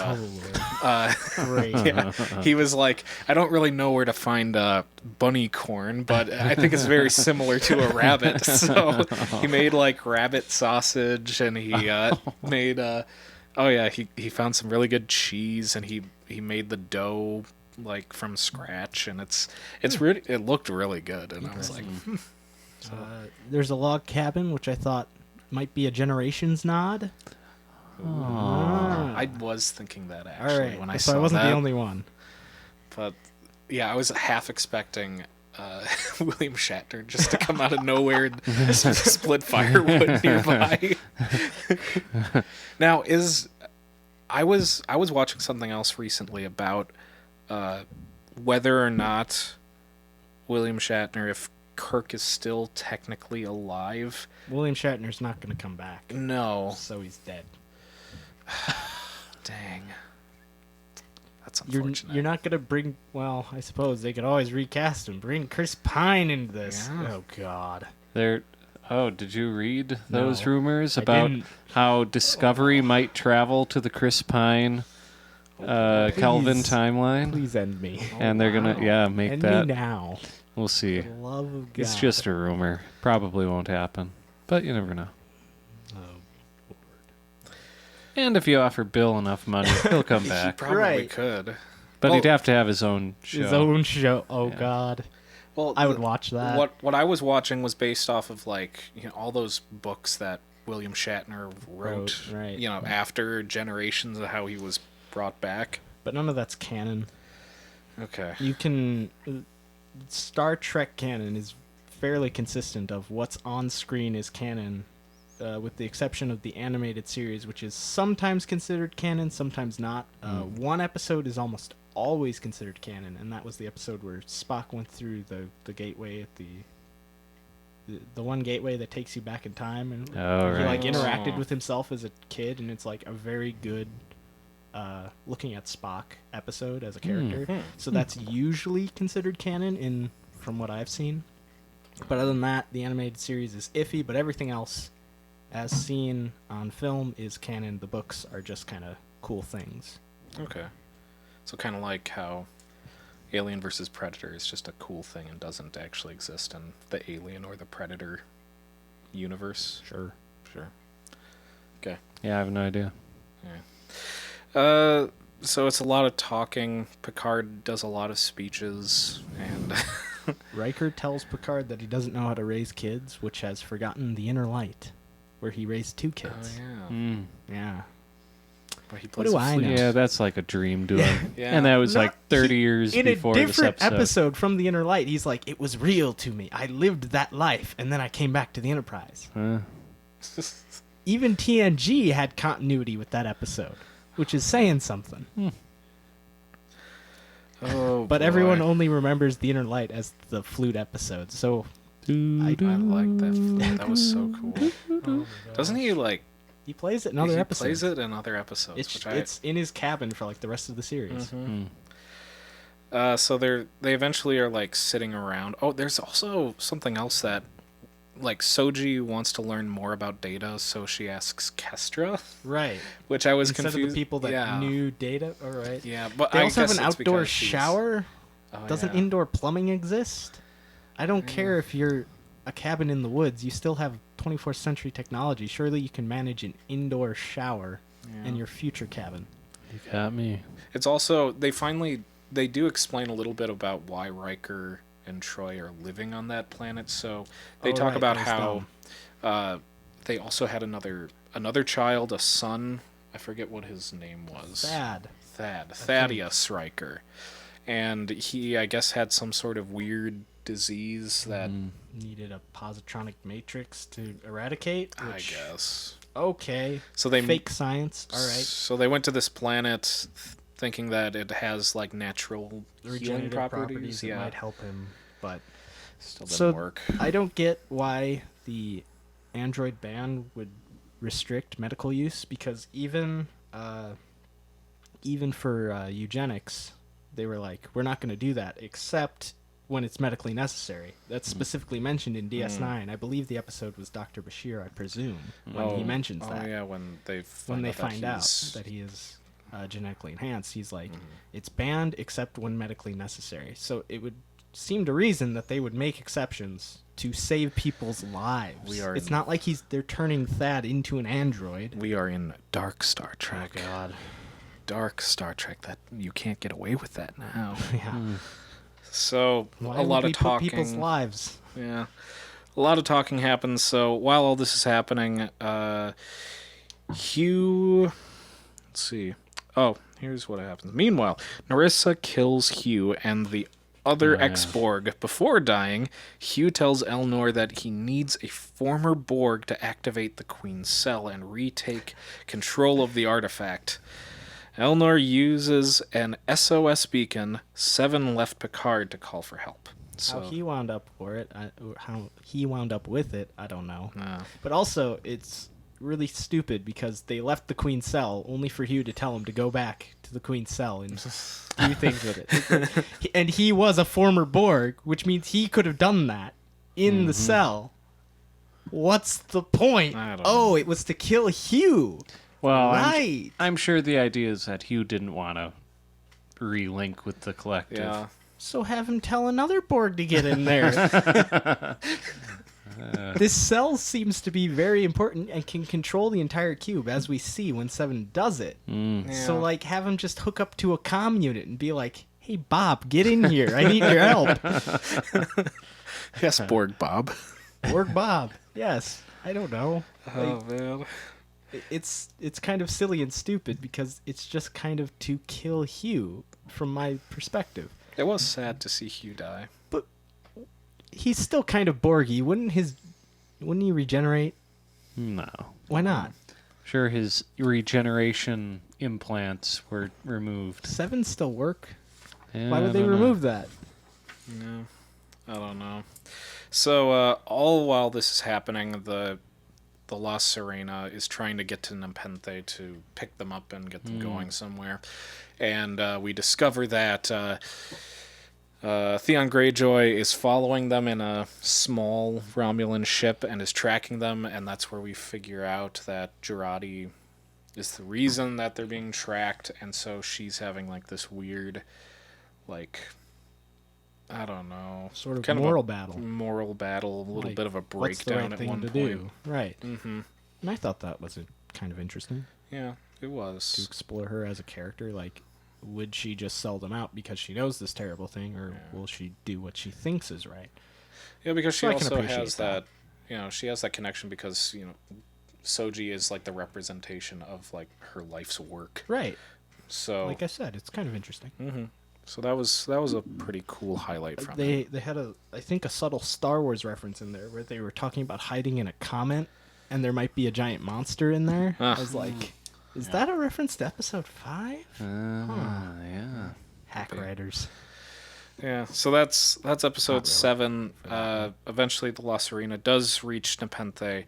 Great. Yeah, he was like, I don't really know where to find bunny corn, but I think it's very similar to a rabbit. So he made rabbit sausage, and he made Oh yeah, he found some really good cheese, and he made the dough like from scratch, and it's really, it looked really good, and I was like, There's a log cabin, which I thought might be a Generations nod. I was thinking that All actually right, when I so saw I wasn't that, the only one. but yeah, I was half expecting William Shatner just to come out of nowhere and split firewood nearby. Now, I was watching something else recently about whether or not William Shatner, if Kirk is still technically alive. William Shatner's not going to come back, No. so he's dead. Dang. That's You're unfortunate. not going to bring... Well, I suppose they could always recast him. Bring Chris Pine into this. Yeah. Oh, God. Did you read those No, rumors I about didn't. how Discovery might travel to the Chris Pine Kelvin Please. timeline? Please end me. And they're going to, make End that. me now. We'll see. For the love of God. It's just a rumor. Probably won't happen. But you never know. Oh, And if you offer Bill enough money, he'll come He back. probably Right. could. But Well, he'd have to have his own show. his own show. Oh, Yeah. God. Well, I would watch that. What I was watching was based off of all those books that William Shatner wrote, right. After generations of how he was brought back. But none of that's canon. Okay. You can... Star Trek canon is fairly consistent of what's on screen is canon, with the exception of the animated series, which is sometimes considered canon, sometimes not. One episode is almost always considered canon, and that was the episode where Spock went through the gateway at the one gateway that takes you back in time, and Oh, he right. interacted with himself as a kid, and it's a very good looking at Spock episode as a character. So that's usually considered canon from what I've seen. But other than that, the animated series is iffy, but everything else as seen on film is canon. The books are just kind of cool things. Okay. So kind of like how Alien versus Predator is just a cool thing and doesn't actually exist in the Alien or the Predator universe. Sure. Sure. Okay. Yeah, I have no idea. So it's a lot of talking. Picard does a lot of speeches, and Riker tells Picard that he doesn't know how to raise kids, which has forgotten the inner light, where he raised 2 kids. yeah. Yeah. But he What plays do a I flute. know? Yeah, that's like a dream doing. Yeah. And that was No, like 30 years in before a this different episode. from the inner light, he's like, it was real to me. I lived that life, and then I came back to the Enterprise. Even TNG had continuity with that episide, which is saying something. Oh, But boy. everyone only remembers the inner light as the flute episode. So I like that. That was so cool. Doesn't he he plays it in other he episodes. plays it in other episodes? It's in his cabin for the rest of the series. So they eventually are sitting around. Oh, there's also something else that Soji wants to learn more about Data, so she asks Kestra, Right. which I was Instead confused. of the people that knew Data. All right. Yeah, but They I also have guess an it's outdoor because she's- shower. Oh, Doesn't yeah. indoor plumbing exist? I don't care if you're a cabin in the woods. You still have 24th century technology. Surely you can manage an indoor shower in your future cabin. You got me. It's also they do explain a little bit about why Riker and Troy are living on that planet. So they talk about how they also had another child, a son. I forget what his name was. Thaddeus Riker. And he, I guess, had some sort of weird disease that Needed a positronic matrix to eradicate. I Which, guess. Okay. So they Fake science. All right. So they went to this planet thinking that it has natural healing Regenerative properties. that Yeah, might help him, but still didn't work. I don't get why the android ban would restrict medical use, because even for eugenics, they were like, we're not going to do that except when it's medically necessary. That's specifically mentioned in DS9. I believe the episode was Dr. Bashir, I presume, when he mentions that. Oh yeah, when they Find out that he is genetically enhanced, he's like, it's banned except when medically necessary. So it would seem to reason that they would make exceptions to save people's lives. It's not like they're turning Thad into an android. We are in dark Star Trek. Oh, God. Dark Star Trek. That you can't get away with that now. Yeah. So Why a lot would we of talking. put people's lives? Yeah, a lot of talking happens. So while all this is happening, Hugh. Let's see. Oh, here's what happens. Meanwhile, Narissa kills Hugh and the other ex-Borg. Before dying, Hugh tells Elnor that he needs a former Borg to activate the Queen's cell and retake control of the artifact. Elnor uses an SOS beacon. Seven left Picard to call for help. So, How he wound up with it, I don't know. But also, it's really stupid because they left the Queen's cell only for Hugh to tell him to go back to the Queen's cell and do things with it. And he was a former Borg, which means he could have done that in the cell. What's the point? I don't know. It was to kill Hugh. Well, Right. I'm sure the idea is that Hugh didn't want to relink with the collective. yeah. So have him tell another Borg to get in there. This cell seems to be very important and can control the entire cube, as we see when Seven does it. So, like, have him just hook up to a comm unit and be like, "Hey, Bob, get in here. I need your help." Yes, Borg Bob. Borg Bob. Yes. I don't know. Oh man. It's kind of silly and stupid because it's just kind of to kill Hugh from my perspective. It was sad to see Hugh die. He's still kind of Borgy. Wouldn't he regenerate? No. Why not? Sure, his regeneration implants were removed. Seven still work. Yeah, Why would I they don't know. remove that? No, I don't know. So all while this is happening, the La Serena is trying to get to Nepenthe to pick them up and get them going somewhere, and we discover that Theon Greyjoy is following them in a small Romulan ship and is tracking them, and that's where we figure out that Jurati is the reason that they're being tracked, and so she's having like this weird, like, I don't know, Sort of kind moral a battle. moral battle, a little Like, bit of a What's the breakdown right at thing one to point. do? Right. Mm-hmm. And I thought that was kind of interesting Yeah, it to was. explore her as a character. Like, would she just sell them out because she knows this terrible thing, or will she do what she thinks is right? Yeah, because she So I can also appreciate has that, she has that connection because, Soji is like the representation of like her life's work. Right. So Like I said, it's kind of interesting. Mm-hmm. So that was a pretty cool highlight from it. They had I think a subtle Star Wars reference in there where they were talking about hiding in a comment, and there might be a giant monster in there. I was like, is that a reference to Episode 5? Yeah. Hack writers. Yeah, so that's episode really. 7. Eventually, the La Serena does reach Nepenthe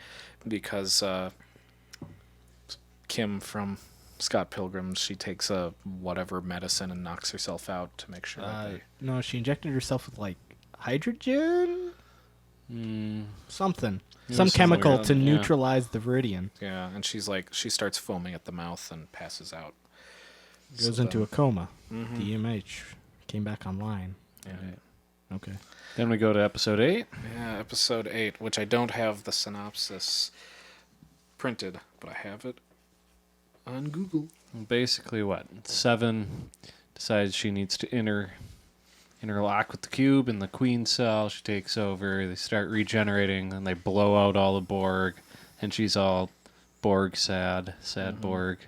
because Kim from Scott Pilgrim, she takes a whatever medicine and knocks herself out to make sure that they... No, she injected herself with like hydrogen, something, some chemical to yeah. neutralize the viridian. Yeah, and she starts foaming at the mouth and passes out. Goes into a coma. The EMH came back online. Yeah. Okay. Then we go to episode 8. Yeah, episode 8, which I don't have the synopsis printed, but I have it on Google. Basically, what? Seven decides she needs to interlock with the cube in the queen cell. She takes over. They start regenerating, and they blow out all the Borg, and she's all Borg sad Borg.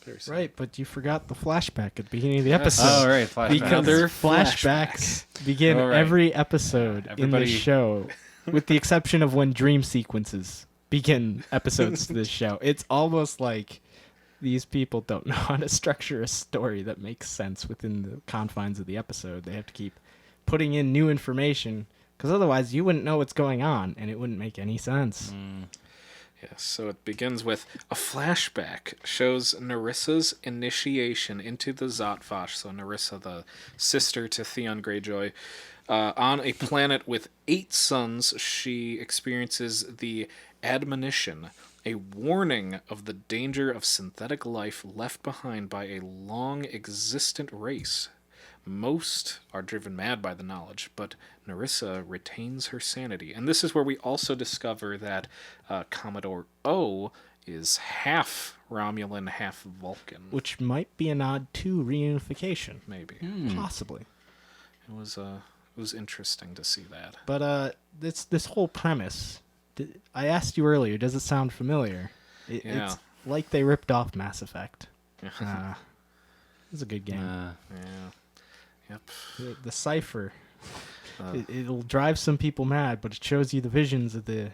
Very sad. Right, but you forgot the flashback at the beginning of the episode. Oh, right, flashback. Because Another flashbacks begin All right. every episode in Everybody- this show, with the exception of when dream sequences begin episodes to this show. It's almost like these people don't know how to structure a story that makes sense within the confines of the episode. They have to keep putting in new information, because otherwise you wouldn't know what's going on, and it wouldn't make any sense. Yes, so it begins with a flashback, shows Narissa's initiation into the Zotvash, so Narissa, the sister to Theon Greyjoy. On a planet with 8 suns, she experiences the admonition, a warning of the danger of synthetic life left behind by a long existent race. Most are driven mad by the knowledge, but Narissa retains her sanity. And this is where we also discover that Commodore O is half Romulan, half Vulcan. Which might be a nod to reunification. Maybe. Possibly. It was interesting to see that. But this whole premise, I asked you earlier, does it sound familiar? Yeah. It's like they ripped off Mass Effect. It's a good game. Yeah. Yep. The cipher, it'll drive some people mad, but it shows you the visions of the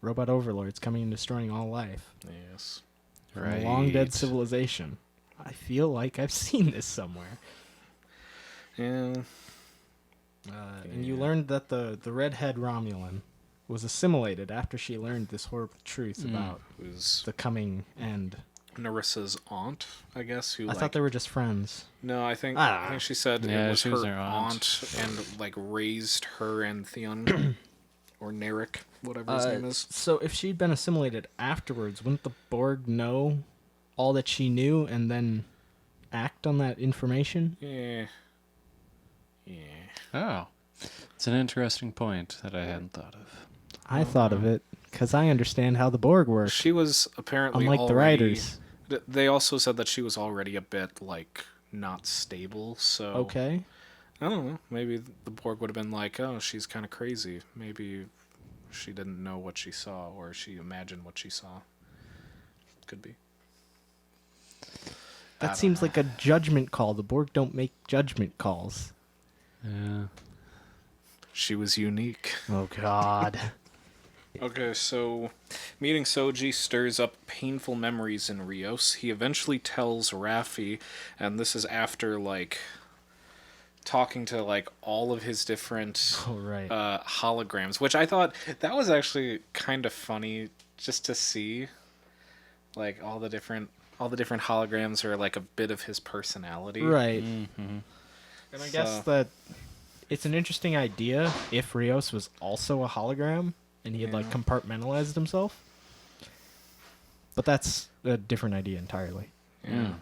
robot overlords coming and destroying all life. Yes. From a long dead civilization. I feel like I've seen this somewhere. Yeah. And you learned that the redhead Romulan was assimilated after she learned this horrible truth about It was the coming end. Narissa's aunt, I guess. Who I thought they were just friends. No, I think she said Yeah, it was she her was their aunt. and like raised her and Theon or Narek, whatever his name is. So if she'd been assimilated afterwards, wouldn't the Borg know all that she knew and then act on that information? Yeah. Oh. It's an interesting point that I hadn't thought of. I thought of it because I understand how the Borg work. She was apparently Unlike the writers. They also said that she was already a bit like not stable. So Okay. I don't know. Maybe the Borg would have been like, "Oh, she's kind of crazy. Maybe she didn't know what she saw, or she imagined what she saw." Could be. That seems like a judgment call. The Borg don't make judgment calls. Yeah. She was unique. Oh, God. Okay, so meeting Soji stirs up painful memories in Rios. He eventually tells Raffi, and this is after, like, talking to, like, all of his different holograms, which I thought that was actually kind of funny just to see. Like, all the different holograms are, like, a bit of his personality. Right. Mm-hmm. And I guess that it's an interesting idea if Rios was also a hologram and he had like compartmentalized himself. But that's a different idea entirely. Yeah.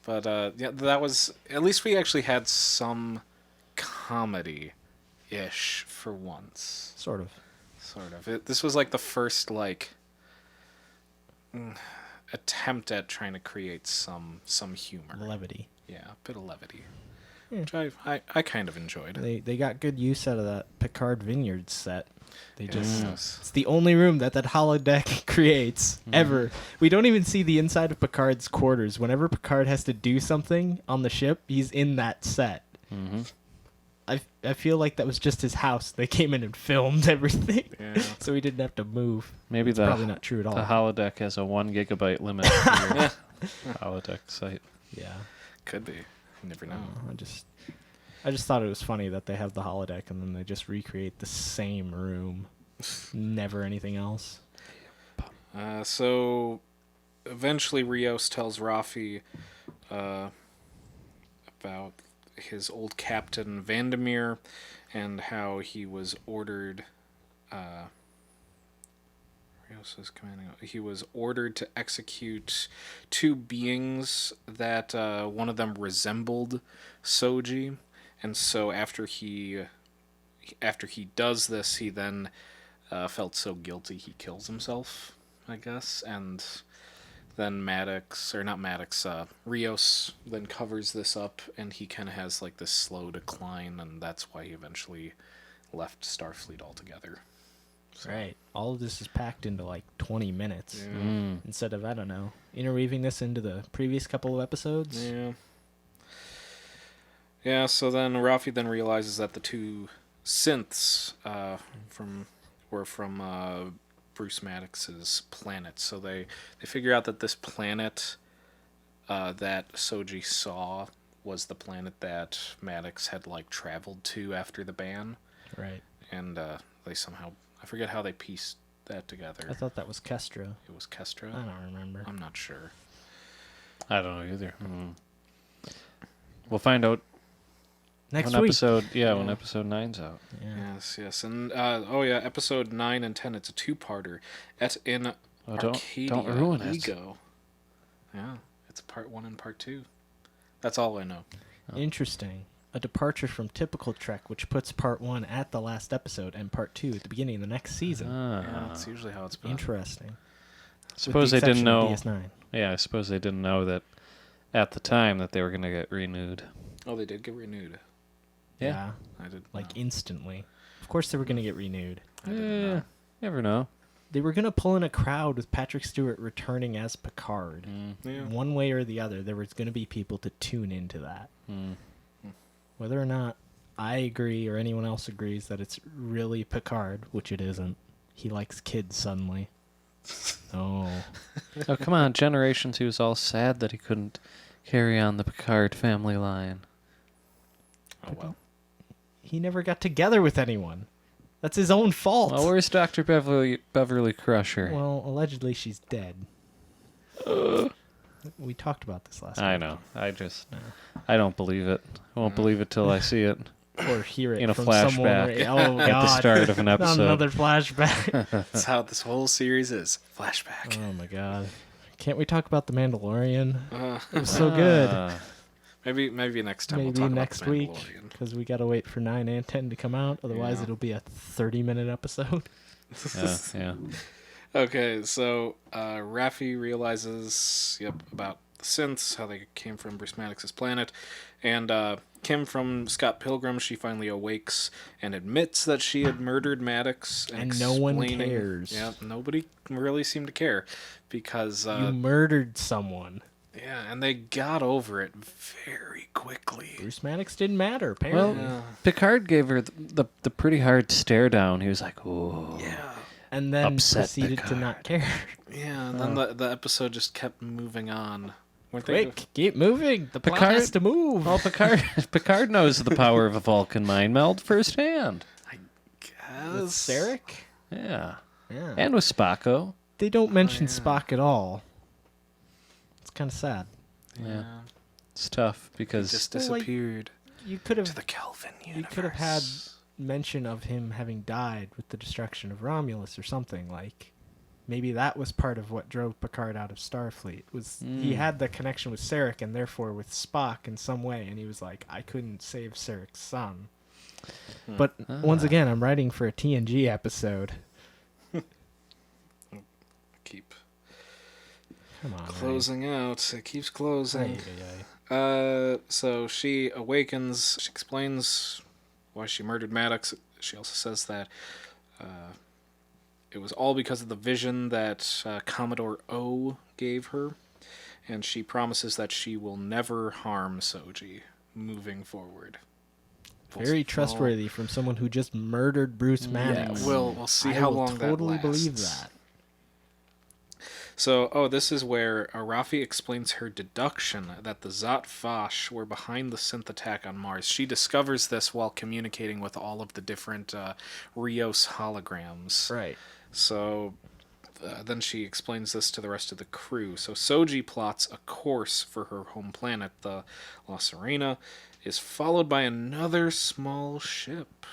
But that was, at least we actually had some comedy-ish for once. Sort of. This was like the first like attempt at trying to create some humor. Levity. Yeah, a bit of levity. Which I kind of enjoyed. They got good use out of that Picard Vineyards set. They just Yes. it's the only room that holodeck creates ever. We don't even see the inside of Picard's quarters. Whenever Picard has to do something on the ship, he's in that set. I feel like that was just his house. They came in and filmed everything, so he didn't have to move. Maybe It's probably not true at all. The holodeck has a 1 gigabyte limit for your holodeck site. Yeah. Could be. You never know. I just thought it was funny that they have the holodeck and then they just recreate the same room. Never anything else. So eventually Rios tells Raffi about his old captain Vandermeer and how he was ordered he was ordered to execute 2 beings that one of them resembled Soji, and so after he does this, he then felt so guilty he kills himself, I guess, and then Rios then covers this up, and he kind of has like this slow decline, and that's why he eventually left Starfleet altogether. So. Right. All of this is packed into like 20 minutes instead of, I don't know, interweaving this into the previous couple of episodes. Yeah. Yeah, so then Raffi then realizes that the 2 synths were from Bruce Maddox's planet. So they figure out that this planet that Soji saw was the planet that Maddox had like traveled to after the ban. Right. And they somehow, I forget how they pieced that together. I thought that was Kestra. It was Kestra? I don't remember. I'm not sure. I don't know either. We'll find out Next when week. when episode 9's out. Yeah. Yes. And episode 9 and 10, it's a 2-parter. Et in Arcadia don't ruin it. Ego. Yeah, it's part 1 and part 2. That's all I know. Interesting. A departure from typical Trek, which puts part 1 at the last episode and part 2 at the beginning of the next season. Yeah, that's usually how it's been. Interesting. Suppose they didn't know. DS9. Yeah, I suppose they didn't know that at the time that they were going to get renewed. Oh, they did get renewed. Yeah. I did. Like instantly. Of course they were going to get renewed. Yeah, never know. They were going to pull in a crowd with Patrick Stewart returning as Picard. Yeah. One way or the other, there was going to be people to tune into that. Whether or not I agree or anyone else agrees that it's really Picard, which it isn't. He likes kids suddenly. Oh. Oh, come on. Generations, he was all sad that he couldn't carry on the Picard family line. Oh, well. He never got together with anyone. That's his own fault. Well, where's Dr. Beverly Crusher? Well, allegedly she's dead. We talked about this last I week. know. I don't believe it. I won't believe it till I see it. Or hear it In a from flashback someone. Oh, God. at the start of an Not episode. another flashback. That's how this whole series is. Flashback. Oh, my God. Can't we talk about The Mandalorian? Uh, It was so good. maybe next time we'll Maybe talk next about the week, Mandalorian. because we got to wait for 9 and 10 to come out. Otherwise, Yeah. it'll be a 30-minute episode. Yeah. Okay, so Raffi realizes, about the synths, how they came from Bruce Maddox's planet, and Kim from Scott Pilgrim, she finally awakes and admits that she had murdered Maddox. And no one explaining- cares. Yeah, nobody really seemed to care, because, You murdered someone. yeah, and they got over it very quickly. Bruce Maddox didn't matter, Well, apparently. Yeah. Picard gave her the pretty hard stare down. He was like, "Oh, Yeah. And then Upset proceeded to Picard. not care. Yeah, and then the episode just kept moving on. Weren't Quick, keep moving. The plot Picard- has to move. well, Picard knows the power of a Vulcan mind meld firsthand." With Guess. Sarek? Yeah, Yeah. and with Spacco. They don't mention yeah. Spock at all. It's kind of sad. Yeah, it's tough because Just Well, like, disappeared You could to have the Kelvin universe. you could have had mention of him having died with the destruction of Romulus or something. Like, maybe that was part of what drove Picard out of Starfleet. Was he had the connection with Sarek and therefore with Spock in some way, and he was like, I couldn't save Sarek's son. But once again, I'm writing for a TNG episode. Keep Come on, closing out. It keeps closing. Ay, ay, ay. So she awakens. She explains why she murdered Maddox. She also says that it was all because of the vision that Commodore O gave her, and she promises that she will never harm Soji moving forward. Very trustworthy from someone who just murdered Bruce Maddox. We'll see I how will long totally that lasts. believe that. So, this is where Raffi explains her deduction that the Zat Vash were behind the synth attack on Mars. She discovers this while communicating with all of the different Rios holograms. Right. So, then she explains this to the rest of the crew. So, Soji plots a course for her home planet, the La Serena, is followed by another small ship.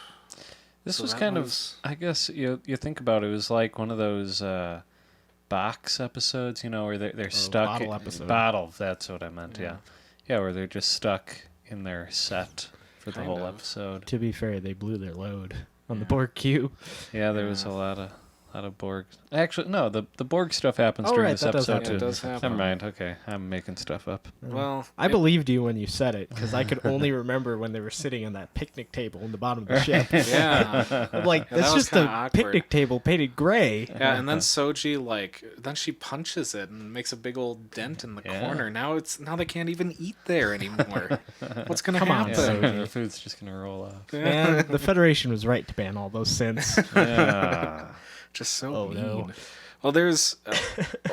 this So was that kind was- of. I guess you think about it, it was like one of those box episodes, where they're stuck. bottle episode. Bottle. That's what I meant. Yeah, where they're just stuck in their set for the Kind whole of. episode. To be fair, they blew their load on the Borg cube. Yeah, there was a lot of Borg. Actually, no, the Borg stuff happens Oh, during right, this that does episode happen. too. It does happen. Never mind. Okay, I'm making stuff up. Well, I believed you when you said it, because I could only remember when they were sitting on that picnic table in the bottom of the ship. yeah. I'm like, Yeah, that that's was just kinda a awkward. picnic table painted gray. Yeah, and then Soji then she punches it and makes a big old dent in the corner. Now they can't even eat there anymore. What's gonna Come on, happen? Yeah, the food's just gonna roll off. Man, the Federation was right to ban all those synths. Yeah. Just so Oh, mean. no. Well, there's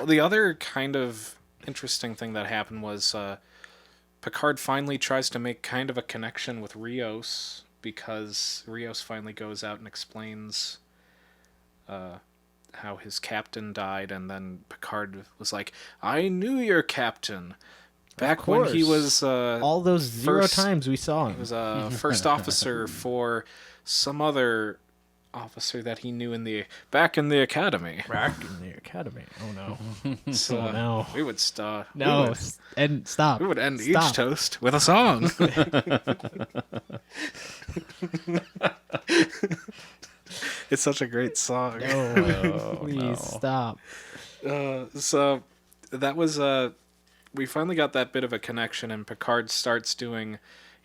the other kind of interesting thing that happened was Picard finally tries to make kind of a connection with Rios, because Rios finally goes out and explains how his captain died, and then Picard was like, "I knew your captain." Back when he course. was all those zero First- times we saw he him. was a first officer for some other officer that he knew back in the academy. Back in the academy. Oh no. So Oh no. we would start. No. And stop. We would end Stop. each toast with a song. It's such a great song. No. Please stop. So that was we finally got that bit of a connection, and Picard starts doing,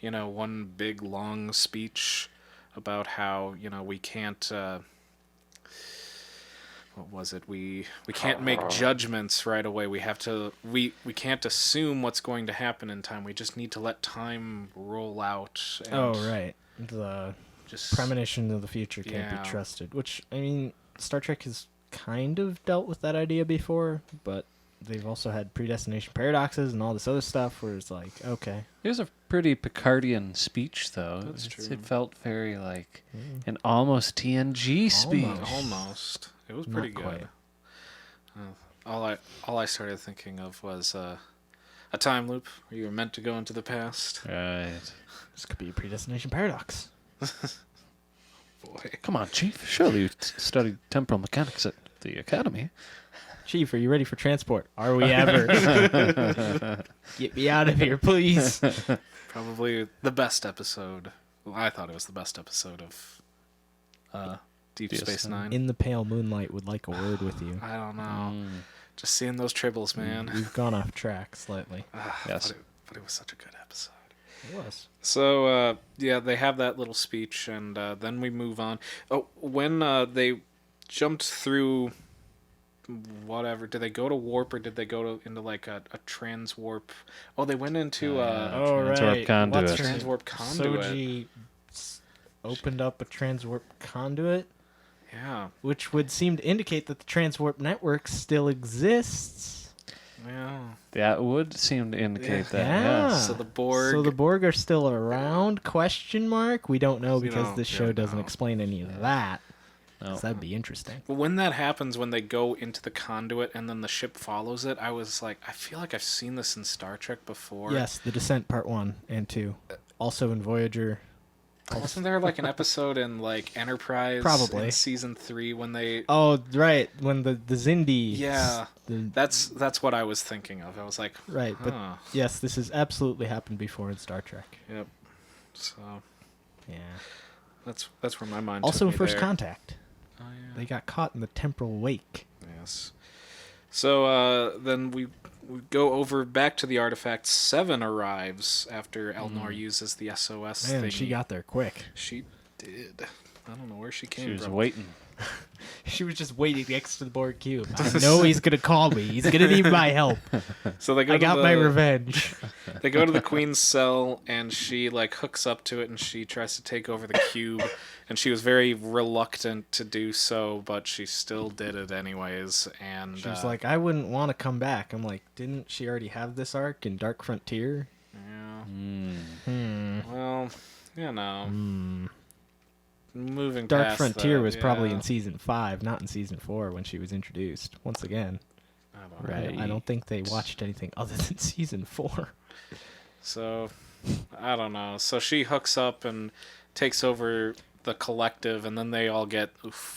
one big long speech about how we can't. What was it? We can't make judgments right away. We have to. We can't assume what's going to happen in time. We just need to let time roll out. And Oh right. The just premonition of the future can't be trusted. Which Star Trek has kind of dealt with that idea before, but they've also had predestination paradoxes and all this other stuff where it's like, okay. It was a pretty Picardian speech, though. That's true. It felt very like an almost TNG speech. Almost. It was pretty Not good. All I started thinking of was a time loop where you were meant to go into the past. Right. This could be a predestination paradox. Boy. Come on, Chief. Surely you studied temporal mechanics at the academy. Chief, are you ready for transport? Are we ever? Get me out of here, please. Probably the best episode. Well, I thought it was the best episode of Deep Space Nine. In the Pale Moonlight would like a word with you. I don't know. Just seeing those tribbles, man. We've gone off track slightly. Yes. But it was such a good episode. It was. So, they have that little speech, and then we move on. Oh, when they jumped through whatever, did they go to warp, or did they go into like a transwarp? Oh, they went into Transwarp conduit. transwarp conduit. Soji opened up a transwarp conduit, Yeah. which would seem to indicate that the transwarp network still exists. Yeah. That would seem to indicate that. Yeah. Yes. So the Borg. So the Borg are still around? Question mark. We don't know We because don't- this we show don't doesn't know. explain any of that. No. 'Cause that'd be interesting. But when that happens, when they go into the conduit and then the ship follows it, I was like, I feel like I've seen this in Star Trek before. Yes, The Descent Part 1 and 2. Also in Voyager. Wasn't there like an episode in like Enterprise? Probably. In season 3 when they. Oh, right. When the Zindi. Yeah. The, That's what I was thinking of. I was like, right. But huh. yes, this has absolutely happened before in Star Trek. Yep. So Yeah. that's where my mind. Also took in me First there. Contact. Oh yeah. They got caught in the temporal wake. Yes. So then we go over back to the artifact. 7 arrives after Elnor uses the SOS Man, thing. she got there quick. She did. I don't know where she came She was from. waiting. She was just waiting next to the Borg cube. I know he's gonna call me. He's gonna need my help. So they go I to got my revenge. They go to the Queen's cell, and she like hooks up to it, and she tries to take over the cube. And she was very reluctant to do so, but she still did it anyways. And She was like, I wouldn't want to come back. I'm like, didn't she already have this arc in Dark Frontier? yeah. Well, moving Dark past Frontier that, was probably yeah. in season 5, not in season 4 when she was introduced. Once again, I don't know. Right. I don't think they watched anything other than season 4. So, I don't know. So she hooks up and takes over the collective, and then they all get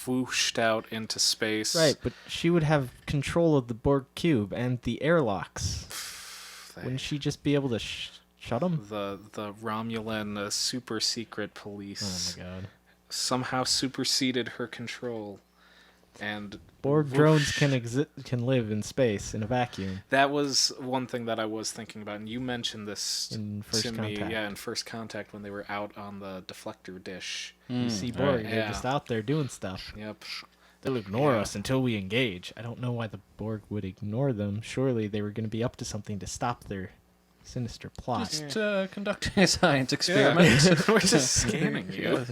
whooshed out into space. Right, but she would have control of the Borg cube and the airlocks. Wouldn't she just be able to shut them? The Romulan super secret police Oh my god. somehow superseded her control, and Borg whoosh. drones can live in space in a vacuum. That was one thing that I was thinking about, and you mentioned this In First to me. Contact. Yeah, in First Contact when they were out on the deflector dish. You see Borg, they're Yeah. just out there doing stuff. Yep. They'll ignore Yeah. us until we engage. I don't know why the Borg would ignore them. Surely they were going to be up to something to stop their sinister plot. Just conducting a science experiment. We're just scanning you.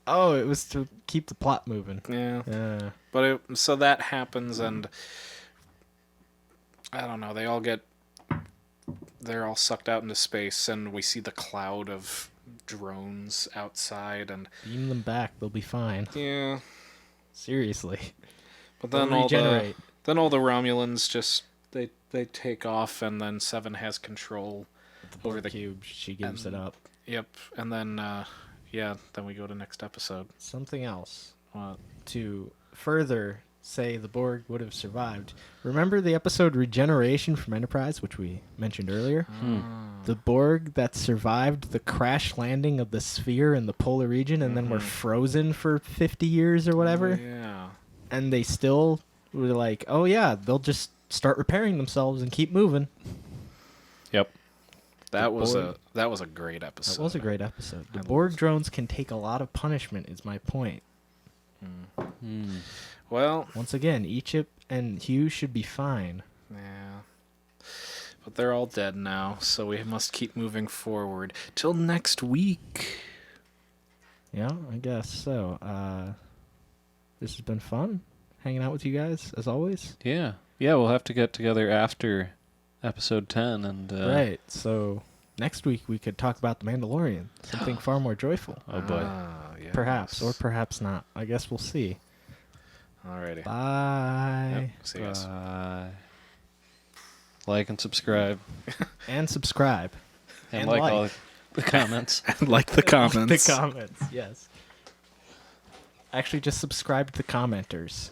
Oh, it was to keep the plot moving. Yeah. But so that happens, and I don't know. They're all sucked out into space, and we see the cloud of drones outside, and Beam them back. They'll be fine. yeah. Seriously. But They'll then all regenerate. the Romulans just they take off, and then Seven has control over the Cube. She gives it up. Yep, and then yeah, then we go to next episode. Something else What? to further say the Borg would have survived. Remember the episode Regeneration from Enterprise, which we mentioned earlier? The Borg that survived the crash landing of the sphere in the polar region and then were frozen for 50 years or whatever. Yeah. And they still were like, oh yeah, they'll just start repairing themselves and keep moving. Yep. That was Borg- a great episode. That was a great episode. The I Borg loved- drones can take a lot of punishment, is my point. Well, Once again, Egypt and Hugh should be fine. yeah. But they're all dead now, so we must keep moving forward. Till next week. Yeah, I guess so. This has been fun hanging out with you guys, as always. Yeah. Yeah, we'll have to get together after episode 10 and Right, so next week we could talk about The Mandalorian, something far more joyful. oh boy. Yes. Perhaps, or perhaps not. I guess we'll see. Alrighty. Bye. Yep. See you guys. Bye. Like and subscribe And subscribe. and, And like like. all the comments. Like the comments. The comments, yes. Actually, just subscribe to the commenters.